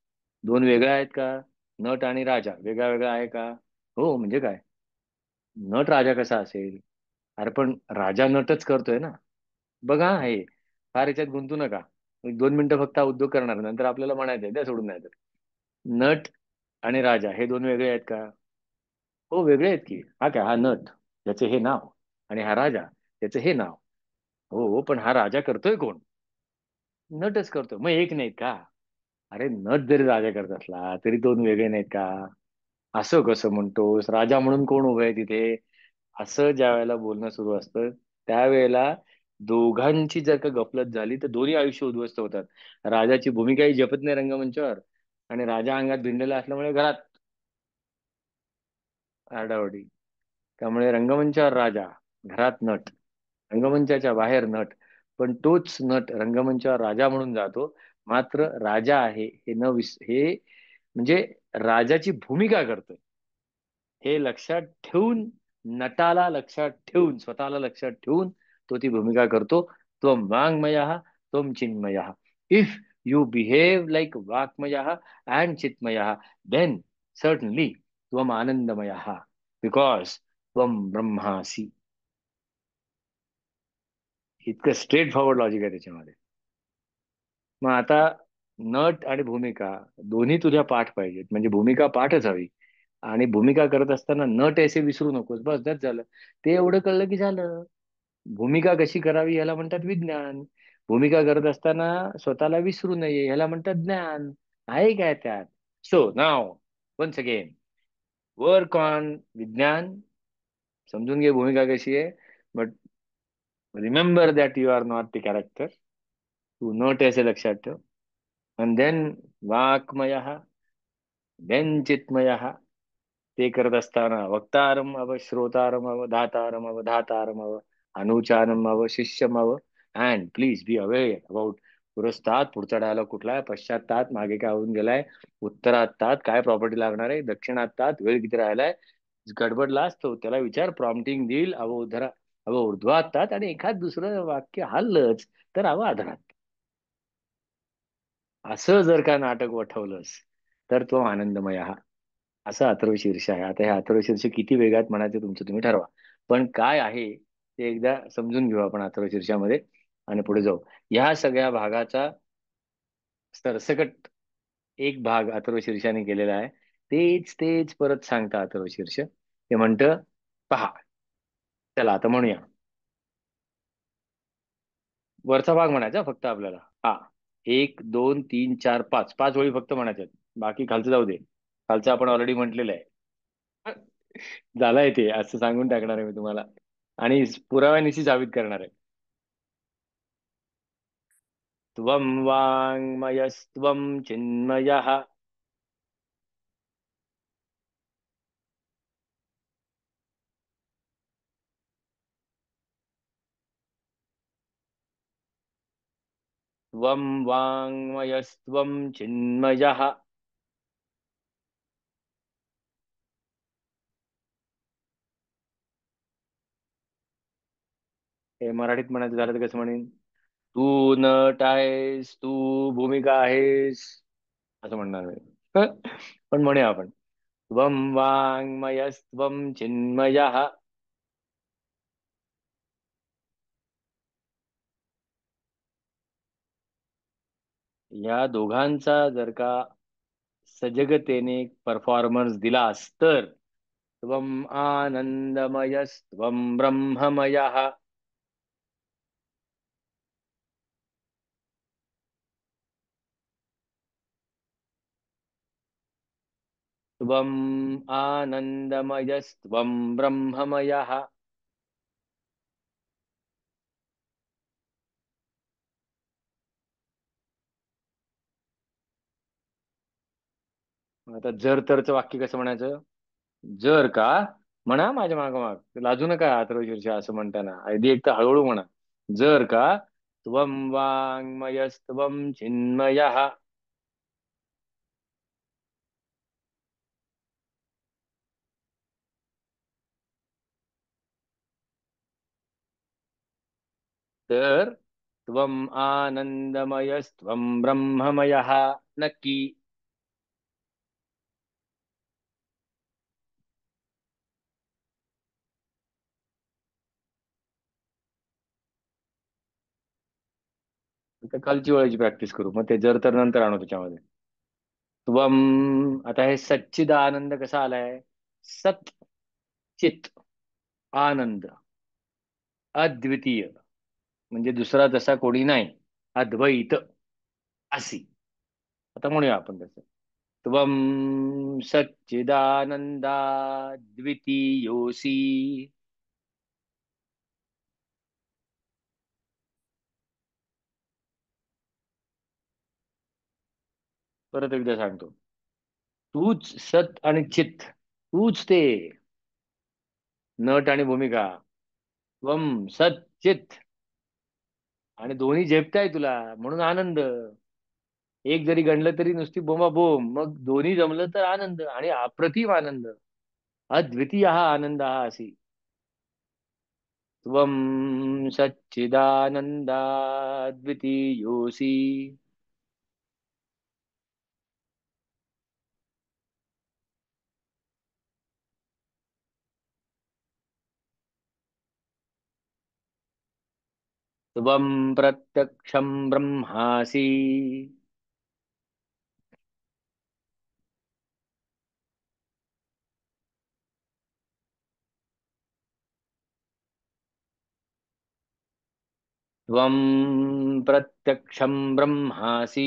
दोन वेगळ्या आहेत का? नट आणि राजा वेगळा वेगळा आहे का? हो, म्हणजे काय, नट राजा कसा असेल? अरे पण राजा नटच करतोय ना. बघा हे, फार याच्यात गुंतू नका. एक 2 मिनिटं फक्त हा उद्योग करणार, नंतर आपल्याला म्हणायचंय द्या सोडून. नाही तर नट आणि राजा हे दोन वेगळे आहेत का? हो, वेगळे आहेत की. हा काय, हा नट त्याचे हे नाव, आणि हा राजा त्याचं हे नाव. हो, पण हा राजा करतोय कोण? नटच करतोय. मग एक नाहीत का? अरे नट जरी राजा करत असला तरी दोन वेगळे नाहीत का? असं कसं म्हणतोस? राजा म्हणून कोण उभं आहे तिथे? असं ज्या वेळेला बोलणं सुरू असतं, त्यावेळेला दोघांची जर का गफलत झाली तर दोन्ही आयुष्य उद्ध्वस्त होतात. राजाची भूमिकाही जपत नाही रंगमंचावर, आणि राजा अंगात भिंडलेला असल्यामुळे घरात आरडाओरडी. त्यामुळे रंगमंचावर राजा, घरात नट. रंगमंचाच्या बाहेर नट, पण तोच नट रंगमंचावर राजा म्हणून जातो. मात्र राजा आहे हे न विस हे म्हणजे राजाची भूमिका करतोय हे लक्षात ठेवून, नटाला लक्षात ठेवून, स्वतःला लक्षात ठेवून तो ती भूमिका करतो. त्वं वाङ्मयः त्वं चिन्मयः. इफ यू बिहेव लाईक वाक्मयः अँड चिन्मयः, देन certainly त्वम आनंदमयः, बिकॉज त्वम ब्रह्मासी. इतकं स्ट्रेट फॉरवर्ड लॉजिक आहे त्याच्यामध्ये. मग आता नट आणि भूमिका दोन्ही तुझ्या पाठ पाहिजेत. म्हणजे भूमिका पाठच हवी, आणि भूमिका करत असताना नट ऐसे विसरू नकोस. बस त्याच झालं. ते एवढं कळलं की झालं. भूमिका कशी करावी याला म्हणतात विज्ञान. भूमिका करत असताना स्वतःला विसरू नये ह्याला म्हणतात ज्ञान. आहे काय त्यात? So now once again, work on विज्ञान. समजून घे भूमिका कशी आहे. But remember that you are not the character. तू नट ऐसे लक्षात ठेव. आणि देन वाक्मय, देन चिन्मय. ते करत असताना वक्तारम अव श्रोतारम अव धातारम अव धातारम अव अनुचानम अव शिष्यम अव. And please be aware about पुरस्तात पुढचा डायलॉग कुठला आहे, पश्चातात मागे काय होऊन गेलाय, उत्तरातात काय प्रॉपर्टी लागणार आहे, दक्षिणातात वेळ किती राहिलाय, गडबडला असतो त्याला विचार, प्रॉम्प्टिंग देईल, अव उधरा अव ऊर्ध्वातात, आणि एखाद दुसरं वाक्य हल्लच तर अव अधरात. असं जर का नाटक वठवलंस तर तो आनंदमय हा. असं अथर्वशीर्ष आहे. आता हे अथर्वशीर्ष किती वेगात म्हणायचं तुमचं तुम्ही ठरवा. पण काय आहे ते एकदा समजून घेऊ आपण अथर्वशीर्षामध्ये आणि पुढे जाऊ. ह्या सगळ्या भागाचा सरसकट एक भाग अथर्वशीर्षाने केलेला आहे. तेच तेच परत सांगता अथर्वशीर्ष. ते म्हणतं, पहा, चला आता म्हणूया. वरचा भाग म्हणायचा फक्त आपल्याला. हा, 1 2 3 4 5 5 ओळी फक्त म्हणायच्यात. बाकी खालचं जाऊ दे. खालचं आपण ऑलरेडी म्हटलेलं आहे. झालंय ते असं सांगून टाकणार आहे मी तुम्हाला, आणि पुराव्यानिशी साबित करणार आहे. त्वं वाङ्मयस्त्वं चिन्मयः. त्वं वाङ्मयस्त्वं चिन्मयः. हे मराठीत म्हणायचं झालं तर कसं म्हणेन, तू नट आहेस, तू भूमिका आहेस, असं म्हणणार मी. पण म्हणूया आपण, त्वं वाङ्मयस्त्वं चिन्मयः. या दोघांचा जर का सजगतेने परफॉर्मन्स दिलास तर त्वम आनंदमयस्त्वं ब्रह्ममयः. त्वम आनंदमयस्त्वं ब्रह्ममयः. आता जर तरचं वाक्य कसं म्हणायचं. जर का, म्हणा माझ्या माग लाजू नका अथर्वशीर्ष असं म्हणताना, आधी एक तर हळूहळू म्हणा. जर का त्वं वाङ्मयस्त्वं चिन्मयः. तर त्वम आनंदमयस्त्वं ब्रह्ममयः. नक्की. आता खालची वळायची प्रॅक्टिस करू, मग ते जर तर नंतर आणू त्याच्यामध्ये. त्वम, आता हे सच्चिदानंद कसा आलाय, सत चित आनंद, अद्वितीय, म्हणजे दुसरा तसा कोणी नाही, अद्वैत असी. आता म्हणूया आपण तसं, त्वम सच्चिदानंदा द्वितीयोसी. परत एकदा सांगतो, तूच सत आणि चित, तूच ते नट आणि भूमिका. त्वम सत चित, आणि दोन्ही झेपताय तुला म्हणून आनंद. एक जरी गणलं तरी नुसती बोंबाबोंब, मग दोन्ही जमलं तर आनंद, आणि अप्रतिम आनंद, अद्वितीय हा आनंद हा असी. त्वं सच्चिदानन्दाद्वितीयोऽसि. त्वं प्रत्यक्षं ब्रह्मासि. त्वं प्रत्यक्षं ब्रह्मासि.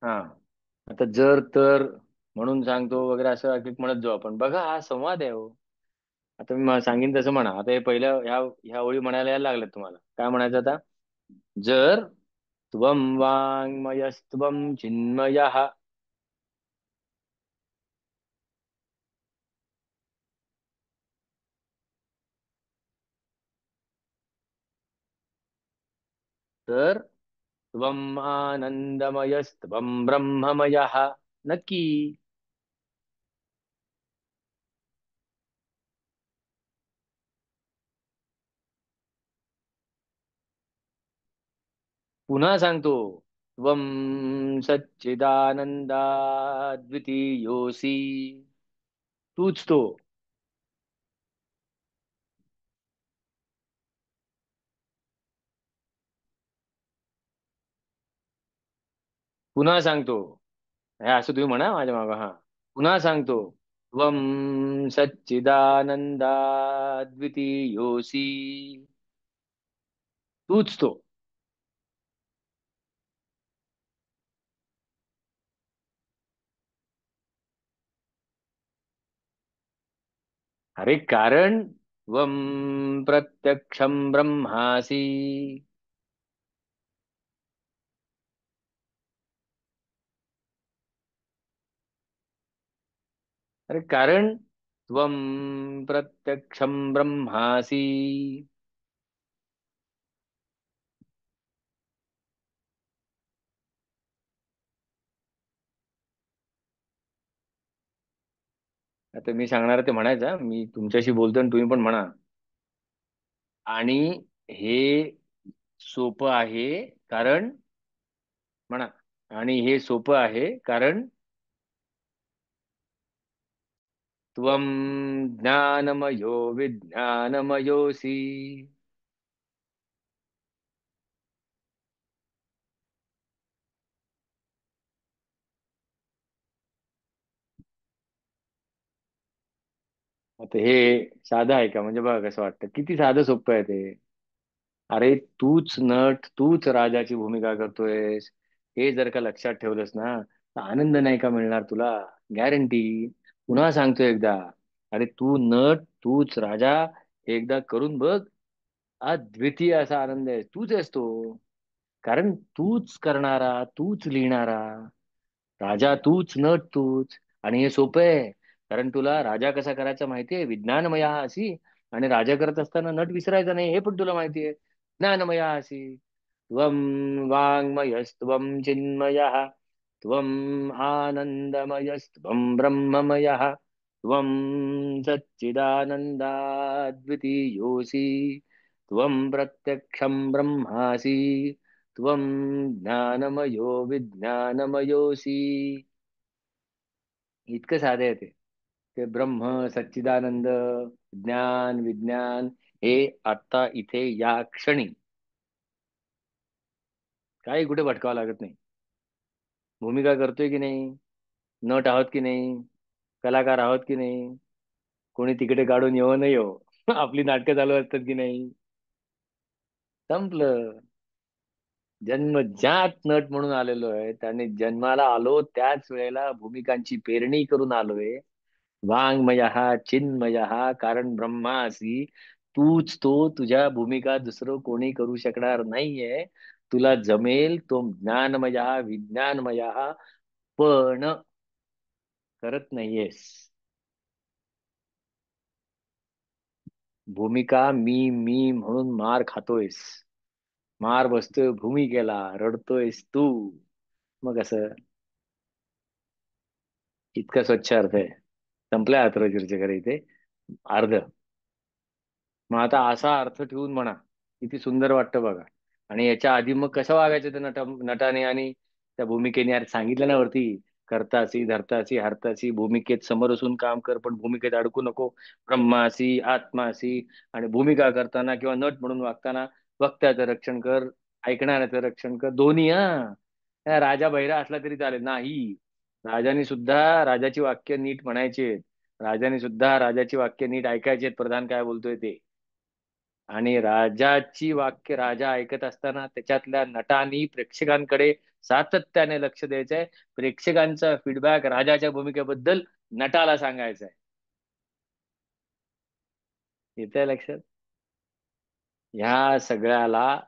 हा, आता जर तर म्हणून सांगतो वगैरे असं एक एक म्हणत जाऊ आपण. बघा हा संवाद आहे हो. आता मी सांगेन तसं म्हणा. आता हे पहिलं ह्या ह्या ओळी म्हणायला यायला लागल्यात तुम्हाला. काय म्हणायचं आता? जर त्वं वाङ्मयस्त्वं चिन्मयः, तर त्वम् आनंदमयस्त्वं ब्रह्ममयः. नक्की. पुन्हा सांगतो. त्वं सच्चिदानंदाद्वितीयोऽसि. तूच तो. पुन्हा सांगतो. हे असं तुम्ही म्हणा माझ्या मागं. हा, पुन्हा सांगतो. त्वं सच्चिदानंदाद्वितीयोऽसि. तूच तो. अरे कारण त्वं प्रत्यक्षं ब्रह्मासि. अरे कारण त्वं प्रत्यक्षं ब्रह्मासि. आता मी सांगणार ते म्हणायचं हा. मी तुमच्याशी बोलतो आणि तुम्ही पण म्हणा. आणि हे सोपं आहे कारण, म्हणा. आणि हे सोपं आहे कारण त्वं ज्ञानमयो विज्ञानमयोऽसि. आता हे साधं आहे का? म्हणजे बघा कसं वाटतं, किती साधं सोपं आहे ते. अरे तूच नट, तूच राजाची भूमिका करतोयस. हे जर का लक्षात ठेवलंस ना, तर आनंद नाही का मिळणार तुला? गॅरंटी. पुन्हा सांगतो एकदा. अरे तू नट, तूच राजा. हे एकदा करून बघ. अद्वितीय असा आनंद आहे. तूच आहेस तो. कारण तूच करणारा, तूच लिहिणारा. राजा तूच, नट तूच. आणि हे सोपं आहे. कारण तुला राजा कसा करायचा माहितीये? विज्ञानमया अशी. आणि राजा करत असताना नट विसरायचा नाही, हे पण तुला माहितीये. ज्ञानमया अशी. त्वं वाङ्मयस्त्वं चिन्मयः, त्वम् आनन्दमयस्त्वं ब्रह्ममयः, त्वं सच्चिदानन्दाद्वितीयोऽसि, त्वं प्रत्यक्षं ब्रह्मासि, त्वं ज्ञानमयो विज्ञानमयोऽसि. इतकं साधं आहे ते. ते ब्रह्म, सच्चिदानंद, ज्ञान, विज्ञान, हे आता इथे या क्षणी काही कुठे भटकावं लागत नाही. भूमिका करतोय की नाही, नट आहोत की नाही, कलाकार आहोत की नाही, कोणी तिकडे काढून येऊ न येऊ, आपली नाटकं चालू असतात की नाही, संपलं. जन्मजात नट म्हणून आलेलो आहे. त्याने जन्माला आलो त्याच वेळेला भूमिकांची पेरणी करून आलोय. वाङ्मयः चिन्मयः कारण ब्रह्मासी. तूच तो. तुझ्या भूमिका दुसरं कोणी करू शकणार नाहीये. तुला जमेल तो ज्ञानमयः विज्ञानमयः, पण करत नाहीयेस. भूमिका मी म्हणून मार खातोयस. मार बसतोय भूमिकेला, रडतोयस तू. मग असं. इतका स्वच्छ अर्थ आहे. संपलाय अथर्व शीर्षेकर इथे. अर्ध. मग आता असा अर्थ ठेवून म्हणा. किती सुंदर वाटतं बघा. आणि याच्या आधी मग कसं वागायचं त्या नटाने आणि त्या भूमिकेने? यार सांगितलं ना वरती. कर्तासी धर्तासी हर्तासी, भूमिकेत समोर असून काम कर पण भूमिकेत अडकू नको. ब्रह्मासी आत्मासी. आणि भूमिका करताना किंवा नट म्हणून वागताना वक्त्याचं रक्षण कर, ऐकणाऱ्याचं रक्षण कर. दोन्ही हा. त्या राजा बहिरा असला तरी चालेल नाही. राजाने सुद्धा राजाची वाक्य नीट म्हणायची. राजाने सुद्धा राजाची वाक्य नीट ऐकायची आहेत, प्रधान काय बोलतोय ते. आणि राजाची वाक्य राजा ऐकत असताना त्याच्यातल्या नटांनी प्रेक्षकांकडे सातत्याने लक्ष द्यायचंय. प्रेक्षकांचा फीडबॅक राजाच्या भूमिकेबद्दल नटाला सांगायचा आहे. येत आहे लक्षात? ह्या सगळ्याला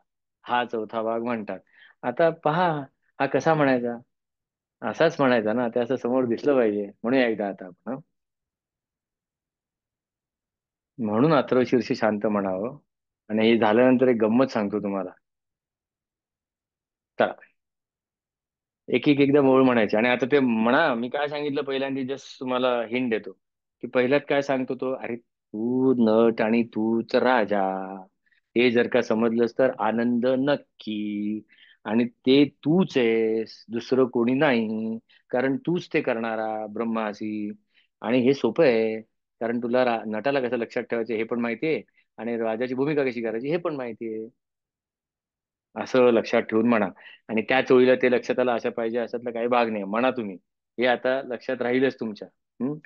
हा चौथा भाग म्हणतात. आता पहा, हा कसा म्हणायचा? असाच म्हणायचा ना, ते असं समोर दिसलं पाहिजे. म्हणूया एकदा आता आपण हं? म्हणून अथर्व शीर्ष शांत म्हणावं. आणि हे झाल्यानंतर एक गंमत सांगतो तुम्हाला. चला, एक एक एकदम ओळ म्हणायची. आणि आता ते म्हणा, मी काय सांगितलं पहिल्यांदा, जस्ट तुम्हाला हिंट देतो. की पहिल्यात काय सांगतो तो, अरे तू नट आणि तूच राजा, हे जर का समजलंस तर आनंद नक्की. आणि ते तूच आहेस, दुसरं कोणी नाही. कारण तूच ते करणारा ब्रह्मासी. आणि हे सोपं आहे, कारण तुला नटाला कसं लक्षात ठेवायचं हे पण माहितीये, आणि राजाची भूमिका कशी करायची हे पण माहितीये. असं लक्षात ठेवून म्हणा. आणि त्या चोळीला ते लक्षात आलं असं पाहिजे, अशातला काही भाग नाही म्हणा तुम्ही. हे आता लक्षात राहीलच तुमच्या.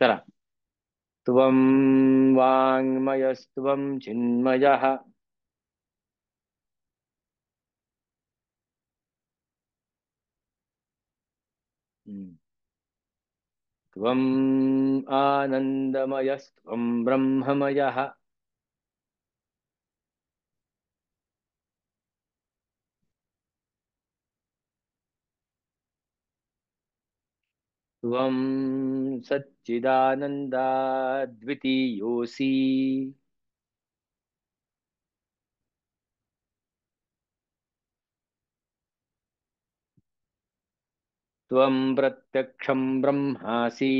करा. त्वं वाङ्मयस्त्वं चिन्मयः. हम्म. त्वम् आनन्दमयस्त्वं ब्रह्ममयः. त्वं सच्चिदानन्दाद्वितीयोऽसि. त्वं प्रत्यक्षं ब्रह्मासि.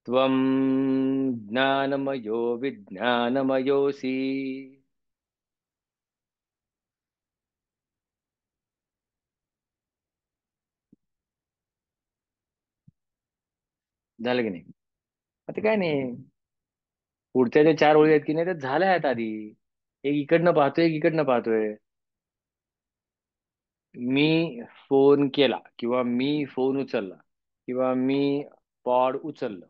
त्वं ज्ञानमयो विज्ञानमयोऽसि. झालं की नाही? आता काय नाही, पुढच्या ज्या चार ओळी आहेत की नाही त्या झाल्या आहेत आधी. एक इकडनं पाहतोय, एक इकडनं पाहतोय. मी फोन केला, किंवा मी फोन उचलला, किंवा मी पॉड उचललं,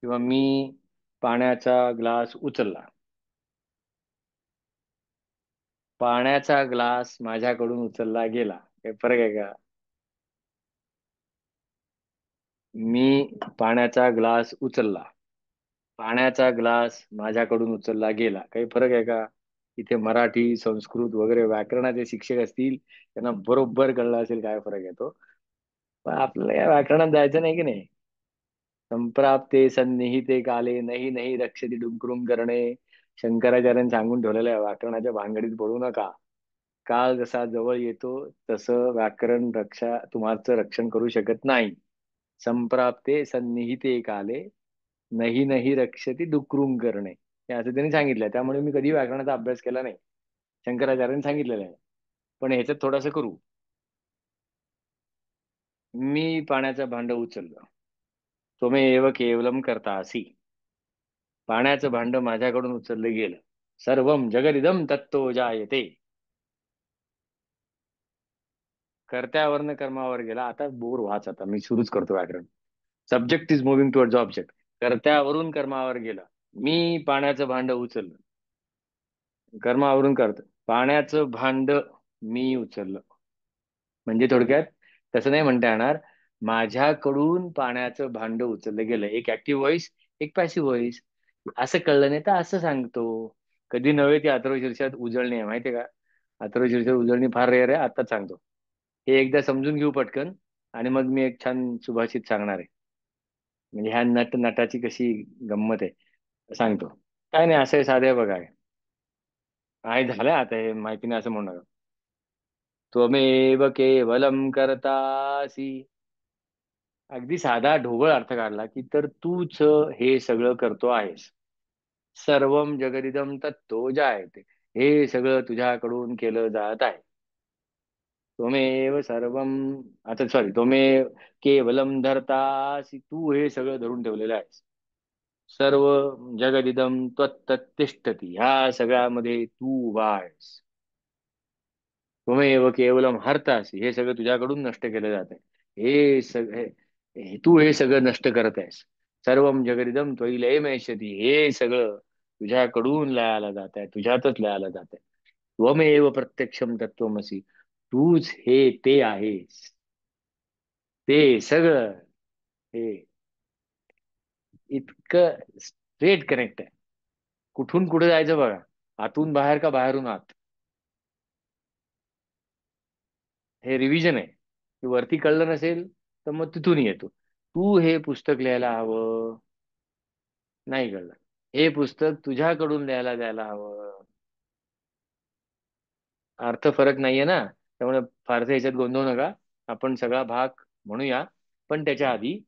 किंवा मी पाण्याचा ग्लास उचलला. पाण्याचा ग्लास माझ्याकडून उचलला गेला, काही फरक आहे का? मी पाण्याचा ग्लास उचलला, पाण्याचा ग्लास माझ्याकडून उचलला गेला, काही फरक आहे का? इथे मराठी, संस्कृत वगैरे व्याकरणाचे शिक्षक असतील, त्यांना बरोबर कळलं असेल काय फरक आहे तो. पण आपल्याला या व्याकरणात जायचं नाही की नाही. संप्राप्ते सन्निहिते काले नाही नाही रक्षती डुंकरुम करणे. शंकराचार्यांनी सांगून ठेवलेलं आहे, व्याकरणाच्या भानगडीत पडू नका. काळ जसा जवळ येतो तसं व्याकरण तुम्हाचं रक्षण करू शकत नाही. संप्राप्ते सन्निहिते काले नाही नाही रक्षती डुकरूम करणे, हे असं त्यांनी सांगितलंय. त्यामुळे मी कधी व्याकरणाचा अभ्यास केला नाही, शंकराचार्यांनी सांगितलेलं आहे. पण ह्याच्यात थोडंसं करू. मी पाण्याचं भांड उचललं, त्वमेव केवलम कर्तासि. पाण्याचं भांड माझ्याकडून उचललं गेलं. सर्वम जगदिदम तत्तो जायते. कर्त्यावरनं कर्मावर गेला. आता बोर व्हाच, आता मी सुरूच करतो व्याकरण. Subject is moving towards object. कर्त्यावरून कर्मावर गेला. मी पाण्याचं भांड उचललं, कर्मावरून करत पाण्याचं भांड मी उचललं. म्हणजे थोडक्यात तसं नाही म्हणता येणार. माझ्याकडून पाण्याचं भांड उचललं गेलं, एक ऍक्टिव्ह व्हॉइस, एक पॅसिव्ह व्हॉइस. असं कळलं नाही तर असं सांगतो. कधी नव्हे ती अथर्व शीर्षात उजळणी आहे माहितीये का? अथर्व शीर्षात उजळणी फार रेअर आहे, आताच सांगतो. हे एकदा समजून घेऊ पटकन, आणि मग मी एक छान सुभाषित सांगणार आहे. म्हणजे ह्या नटाची कशी गंमत आहे सांगतो. काय नाही, असं साधे बघा. आहे झालंय आता, हे माहिती नाही असं म्हणणार. त्वमेव केवलम कर्तासी. अगदी साधा ढोबळ अर्थ काढला की, तर तूच हे सगळं करतो आहेस. सर्वम जगदिदम तत्तो जायते. हे सगळं तुझ्याकडून केलं जात आहे. त्वमेव सर्वम, आता सॉरी, त्वमेव केवलम धरतासी, तू हे सगळं धरून ठेवलेलं आहेस. सर्व जगदिदम त्वत्तिष्ठती, ह्या सगळ्यामध्ये तू उभा आहेस. त्वमेव केवलम हरतासी, हे सगळं तुझ्याकडून नष्ट केलं जात आहे. हे सगळे, तू हे सगळं नष्ट करत आहेस. सर्वम जगदिदम त्वयि लयमेष्यति, हे सगळं तुझ्याकडून लयाला जात आहे, तुझ्यातच लयाला जात आहे. त्वमेव प्रत्यक्षम तत्वमसी, तूच हे ते आहेस. ते सगळं हे इतकं स्ट्रेट कनेक्ट आहे. कुठून कुठे जायचं बघा. आतून बाहेर का बाहेरून आत. हे रिव्हिजन आहे. ते वरती कळलं नसेल तर मग तिथून येतो. तू हे पुस्तक लिहायला हवं, नाही कळलं. हे पुस्तक तुझ्याकडून लिहायला द्यायला हवं, अर्थ फरक नाहीये ना. त्यामुळे फारसं याच्यात गोंधळू नका. आपण सगळा भाग म्हणूया. पण त्याच्या आधी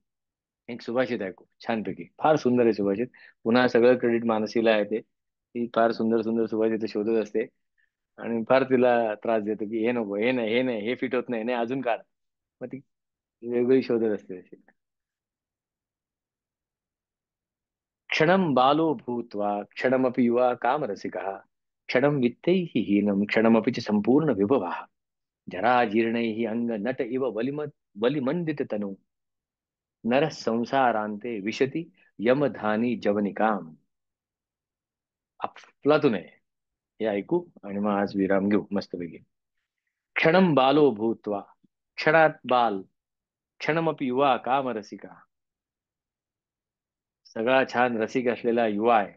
एक सुभाषित आहे खूप छानपैकी, फार सुंदर आहे सुभाषित. पुन्हा सगळं क्रेडिट मानसीला आहे ते. ती फार सुंदर सुंदर सुभाषित शोधत असते. आणि फार तिला त्रास देतो की हे नको, हे नाही, हे नाही, हे फिट होत नाही, नाही अजून काढ. मग ती वेगळी शोधत असते अशी. क्षणम बालो भूत्वा क्षणमपि युवा कामरसिकः, क्षणम वित्तैः हीनं क्षणमपि च संपूर्ण विभवः, जरा जीर्णैः अंग नट इव वलिमंडित तनु, नर संसारांते विशती यमधानी जवनिकाम. अफलातून आहे. हे ऐकू आणि मग आज विराम घेऊ मस्तपैकी. क्षणम बालो भूत्वा, क्षणात बाल, क्षणमपि युवा कामरसिका. सगळा छान रसिक असलेला युवा आहे.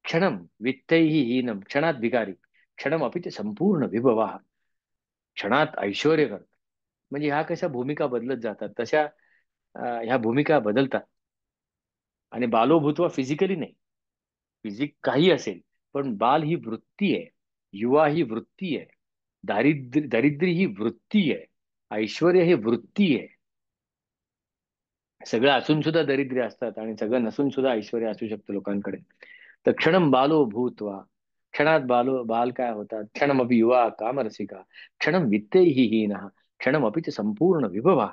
क्षणम वित्तैही हीनम क्षणात भिकारी, क्षणम अपि ते संपूर्ण विभवा, क्षणात ऐश्वर करत. म्हणजे ह्या कशा भूमिका बदलत जातात तशा ह्या भूमिका बदलतात. आणि बालोभूत्वा फिजिकली नाही, फिजिक काही असेल, पण बाल ही वृत्ती आहे, युवा ही वृत्ती आहे, दारिद्र्य ही वृत्ती आहे, ऐश्वर ही वृत्ती आहे. सगळं असून सुद्धा दरिद्र्य असतात आणि सगळं नसून सुद्धा ऐश्वर असू शकतं लोकांकडे. तर क्षणम बालो भूत्वा, क्षणात बाल काय होतात, क्षणमपि युवा कामरसिका, क्षणम वित्तैहि हीनः क्षणमपि च संपूर्ण विभवा,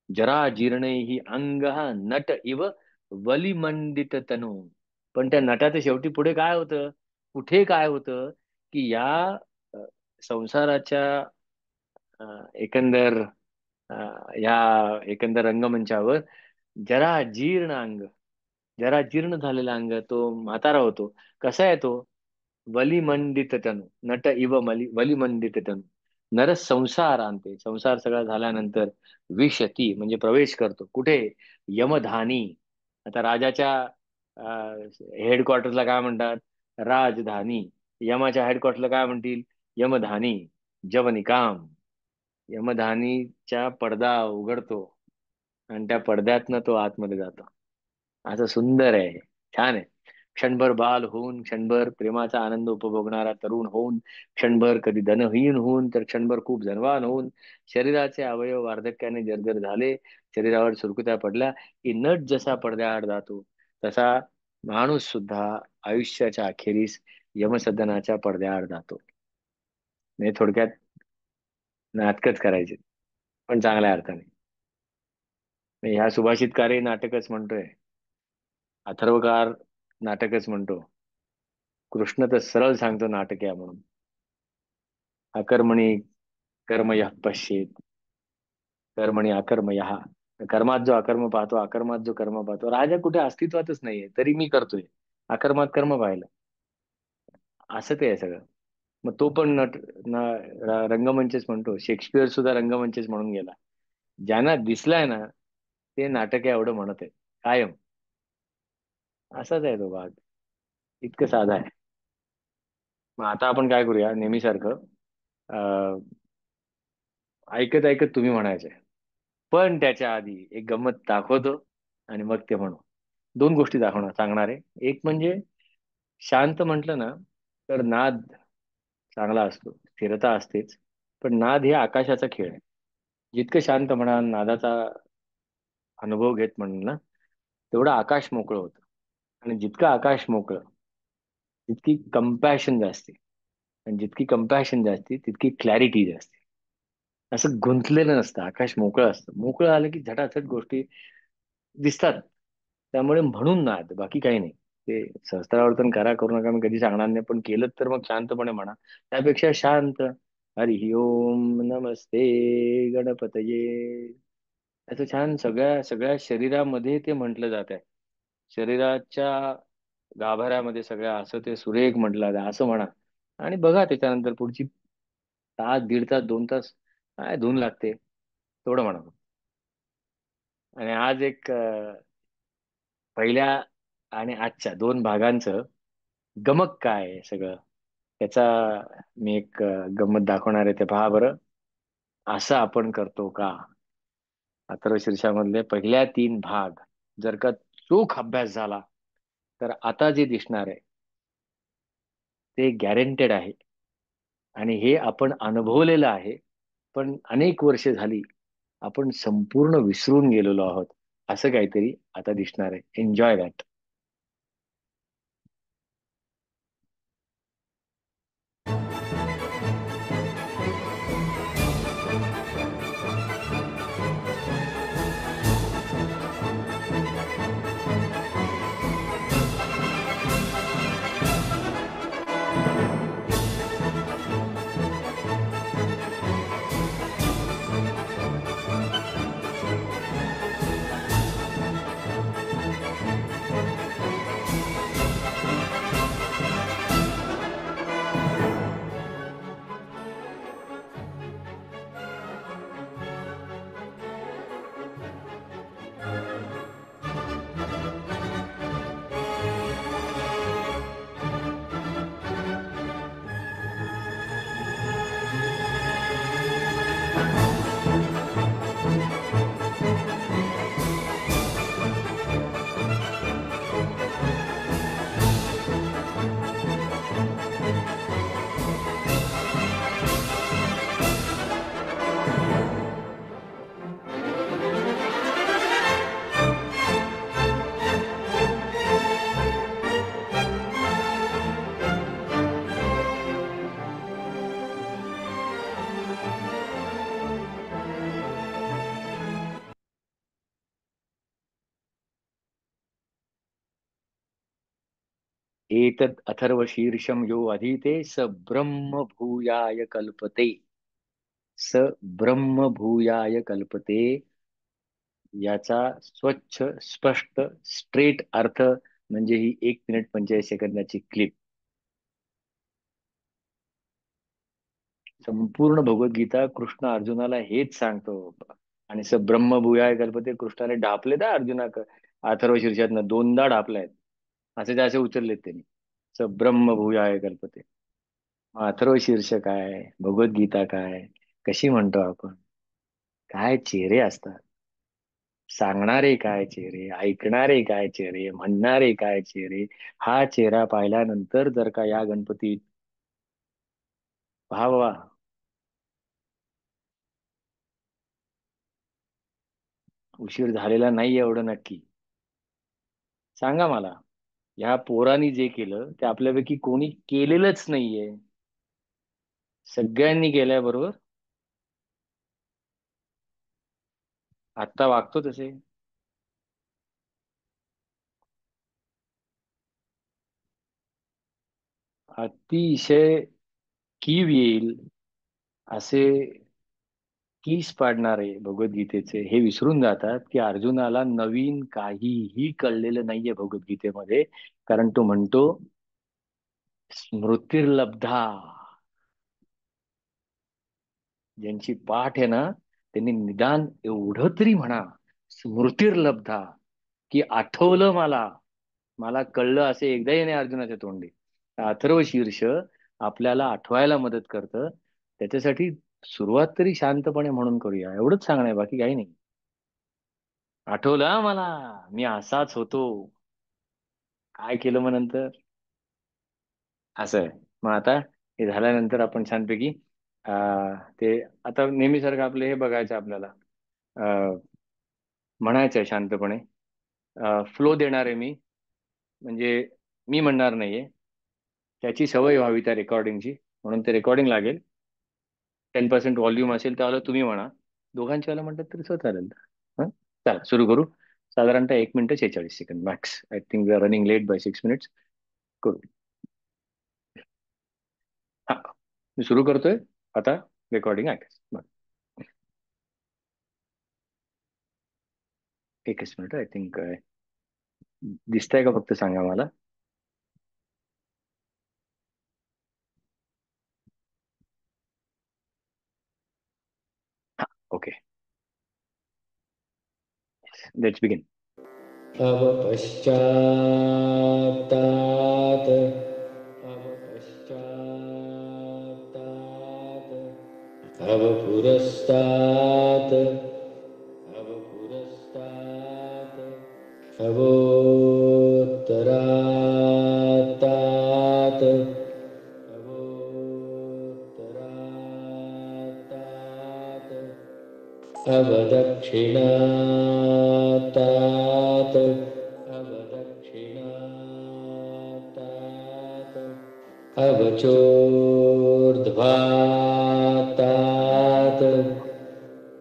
जरा जीर्णैहि अंगः नट इव वलिमंडित तनु. पण त्या नटाच्या शेवटी पुढे काय होतं, कुठे काय होतं, की या अ, संसाराच्या अ, एकंदर अ, या एकंदर रंगमंचावर जरा जीर्ण अंग, जरा जीर्ण झालेला अंग तो म्हातारा होतो. कसा आहे तो, वलिमंडित तनु, नट इव वलिमंडित तनु, नर संसार आणते. संसार सगळा झाल्यानंतर विशती म्हणजे प्रवेश करतो कुठे, यमधानी. आता राजाच्या हेडक्वार्टरला काय म्हणतात, राजधानी. यमाच्या हेडक्वार्टरला काय म्हणतील, यमधानी. जवनिकाम, यमधानीच्या पडदा उघडतो आणि त्या पडद्यातनं तो आतमध्ये जातो. असं सुंदर आहे, छान आहे. क्षणभर बाल होऊन, क्षणभर प्रेमाचा आनंद उपभोगणारा तरुण होऊन, क्षणभर कधी धनहीन होऊन तर क्षणभर खूप धनवान होऊन, शरीराचे अवयव वार्धक्याने जर्जर झाले, शरीरावर सुरकुत्या पडल्या की नट जसा पडद्याआड जातो, तसा माणूस सुद्धा आयुष्याच्या अखेरीस यमसदनाच्या पडद्याआड जातो. म्हणजे थोडक्यात नाटकच करायचे, पण चांगल्या अर्थाने. ह्या सुभाषितकारही नाटकच म्हणतोय, अथर्वकार नाटकच म्हणतो, कृष्ण तर सरळ सांगतो नाटक आहे म्हणून. अकर्मणी कर्म यः पश्येत, कर्मणी अकर्म यः. कर्मात जो अकर्म पाहतो, अकर्मात जो कर्म पाहतो. राजा कुठे अस्तित्वातच नाहीये तरी मी करतोय, अकर्मात कर्म पाहिलं. असं ते आहे सगळं. मग तो पण रंगमंचच म्हणतो. शेक्सपियर सुद्धा रंगमंचच म्हणून गेला. ज्यांना दिसलाय ना ते नाटक आहे एवढं म्हणत आहे कायम. असाच आहे तो भाग, इतकं साधा आहे. मग आता आपण काय करूया, नेहमीसारखं अं, ऐकत ऐकत तुम्ही म्हणायचंय. पण त्याच्या आधी एक गंमत दाखवतो आणि मग ते म्हणू. दोन गोष्टी दाखवणार सांगणार आहे. एक म्हणजे शांत म्हटलं ना तर नाद चांगला असतो, स्थिरता असतेच. पण नाद हे आकाशाचा खेळ आहे. जितकं शांत म्हणा, नादाचा अनुभव घेत म्हणून ना, तेवढं आकाश मोकळं होतं. आणि जितकं आकाश मोकळं, तितकी कंपॅशन जास्ती. आणि जितकी कंपॅशन जास्ती तितकी क्लॅरिटी जास्ती. असं गुंतलेलं नसतं, आकाश मोकळं असतं. मोकळं आलं की झटाझट गोष्टी दिसतात. त्यामुळे म्हणून नाद, बाकी काही नाही. ते सहस्त्रावर्तन करा करू नका मी कधी सांगणार नाही, पण केलं तर मग शांतपणे म्हणा. त्यापेक्षा शांत हरी ओम नमस्ते गणपतये, असं छान सगळ्या सगळ्या शरीरामध्ये ते म्हटलं जात आहे. शरीराच्या गाभाऱ्यामध्ये सगळ्या असं ते सुरेख म्हटलं आहे असं म्हणा. आणि बघा त्याच्यानंतर पुढची तास, दीड तास, 2 तास काय धुवून लागते तेवढं म्हणा. आणि आज एक पहिल्या आणि आजच्या दोन भागांचं गमक काय आहे सगळं, त्याचा मी एक गंमत दाखवणार आहे. ते पहा बरं. असं आपण करतो का? अथर्वशीर्षामधले पहिल्या 3 भाग जर का चोख अभ्यास झाला तर आता जे दिसणार आहे ते गॅरेंटेड आहे. आणि हे आपण अनुभवलेलं आहे. पण अनेक वर्षे झाली आपण संपूर्ण विसरून गेलेलो आहोत. असं काहीतरी आता दिसणार आहे. Enjoy that. एतत् अथर्वशीर्षं यो अधीते स ब्रह्म भूयाय कल्पते. स ब्रह्म भूयाय कल्पते. याचा स्वच्छ, स्पष्ट, स्ट्रेट अर्थ म्हणजे ही 1 मिनिट 45 सेकंदाची क्लिप. संपूर्ण भगवद्गीता कृष्ण अर्जुनाला हेच सांगतो. आणि स ब्रह्मभूयाय कल्पते, कृष्णाने ढापले ना अर्जुना अथर्व शीर्षातनं 2दा ढापलायत. असे ते असे उचललेत त्यांनी. स ब्रह्मभूयाय कल्पते. मग अथर्व शीर्ष काय, भगवद्गीता काय, कशी म्हणतो आपण? काय चेहरे असतात. सांगणारे काय चेहरे, ऐकणारे काय चेहरे, म्हणणारे काय चेहरे. हा चेहरा पाहिल्यानंतर जर का या गणपतीत पहा बाबा, उशीर झालेला नाही एवढं नक्की. सांगा मला, ह्या पोरांनी जे केलं ते आपल्यापैकी कोणी केलेलंच नाहीये. सगळ्यांनी केल्याबरोबर आत्ता वागतो तसे. अतिशय कीव येईल असे कीस पाडणारे भगवद्गीतेचे हे विसरून जातात की अर्जुनाला नवीन काहीही कळलेलं नाहीये भगवद्गीतेमध्ये. कारण तो म्हणतो स्मृतिर्लब्धा. ज्यांची पाठ आहे ना त्यांनी निदान एवढं तरी म्हणा, स्मृतिर्लब्धा, की आठवलं मला, मला कळलं असे एकदाही नाही अर्जुनाच्या तोंडी. अथर्व शीर्ष आपल्याला आठवायला मदत करतं. त्याच्यासाठी सुरुवात तरी शांतपणे म्हणून करूया, एवढंच सांगणं आहे, बाकी काही नाही. आठवलं हा मला, मी असाच होतो, काय केलं मग नंतर, असं आहे. मग आता हे झाल्यानंतर आपण छानपैकी ते आता नेहमीसारखं आपलं हे बघायचं आपल्याला. अं, म्हणायचं आहे शांतपणे. फ्लो देणार आहे मी, म्हणजे मी म्हणणार नाहीये. त्याची सवय व्हावी त्या रेकॉर्डिंगची, म्हणून ते रेकॉर्डिंग लागेल. 10% व्हॉल्यूम असेल त्यावेळेला तुम्ही म्हणा. दोघांच्या वेळेला म्हणतात तरी सुद्धा चालेल. हं? चला सुरू करू. साधारणतः 1 मिनिट 46 सेकंद max. I think we are running late by 6 minutes. करू. हा, मी सुरू करतोय आता. रेकॉर्डिंग ऐकायचं बरं. एकच मिनिट. आय थिंक दिसतंय का फक्त सांगा मला. Let's begin. अवपश्चात्तात् अवपश्चात्तात् अवपुरस्तात् अवपुरस्तात् अवोत्तरात्तात् अवोत्तरात्तात् अवदक्षिणात्तात् अवदक्षिणात्तात् अवचोर्ध्वात्तात्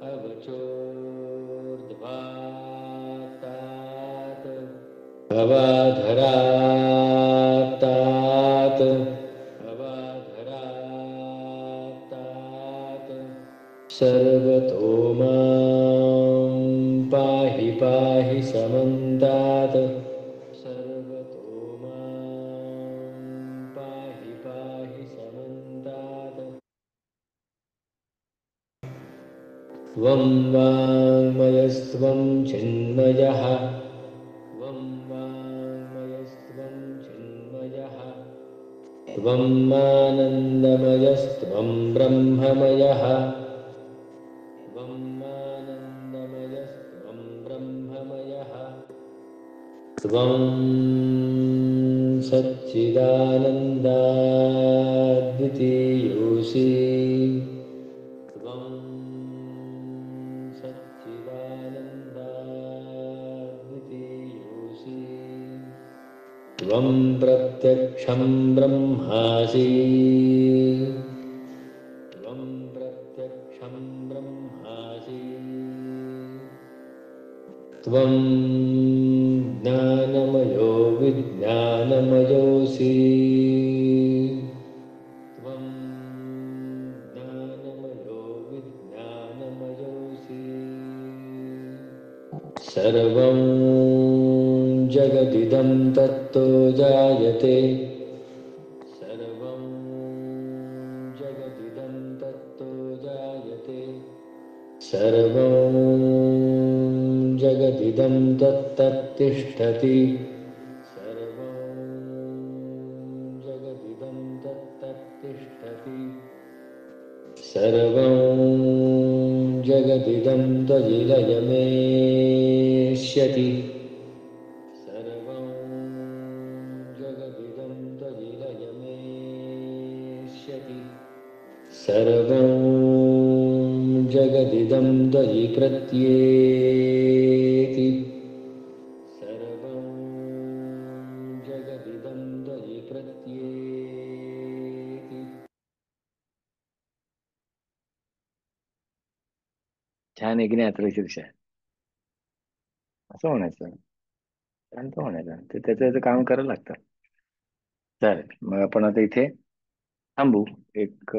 अवचोर्ध्वात्तात् अवाधरात्तात् अवाधरात्तात् सर्वतो मां पाहि पाहि समन्तात् सर्वतो मां पाहि पाहि समन्तात् त्वं वाङ्मयस्त्वं चिन्मयः त्वं वाङ्मयस्त्वं चिन्मयः त्वं मानन्दमयस्त्वं ब्रह्ममयः त्वं मानन्दमयस्त्वं ब्रह्ममयः त्वं सच्चिदानन्दाद्वितीयोऽसि त्वं सच्चिदानन्दाद्वितीयोऽसि त्वं प्रत्यक्षं ब्रह्मासि त्वं प्रत्यक्षं ब्रह्मासि त्वं ज्ञानमयो विज्ञानमयोऽसि त्वं ज्ञानमयो विज्ञानमयोऽसि सर्वं जगदिदं तत्तो जायते सर्वं जगदिदं तत्तो जायते सर्वं जगदिदं तत्तत्तिष्ठति सर्वं जगदिदं तत्तत्तिष्ठति सर्वं जगदिदं त्वयि लयमेष्यति सर्वं जगदिदं त्वयि लयमेष्यति सर्वं जगदिदं त्वयि प्रत्येति सर्वं जगदिदं त्वयि प्रत्येति छान आहे की नाही अथर्व शीर्ष? असं म्हणायचं, शांत म्हणायचं, ते त्याचं त्याचं काम करायला लागतं. चालेल, मग आपण आता इथे थांबू. एक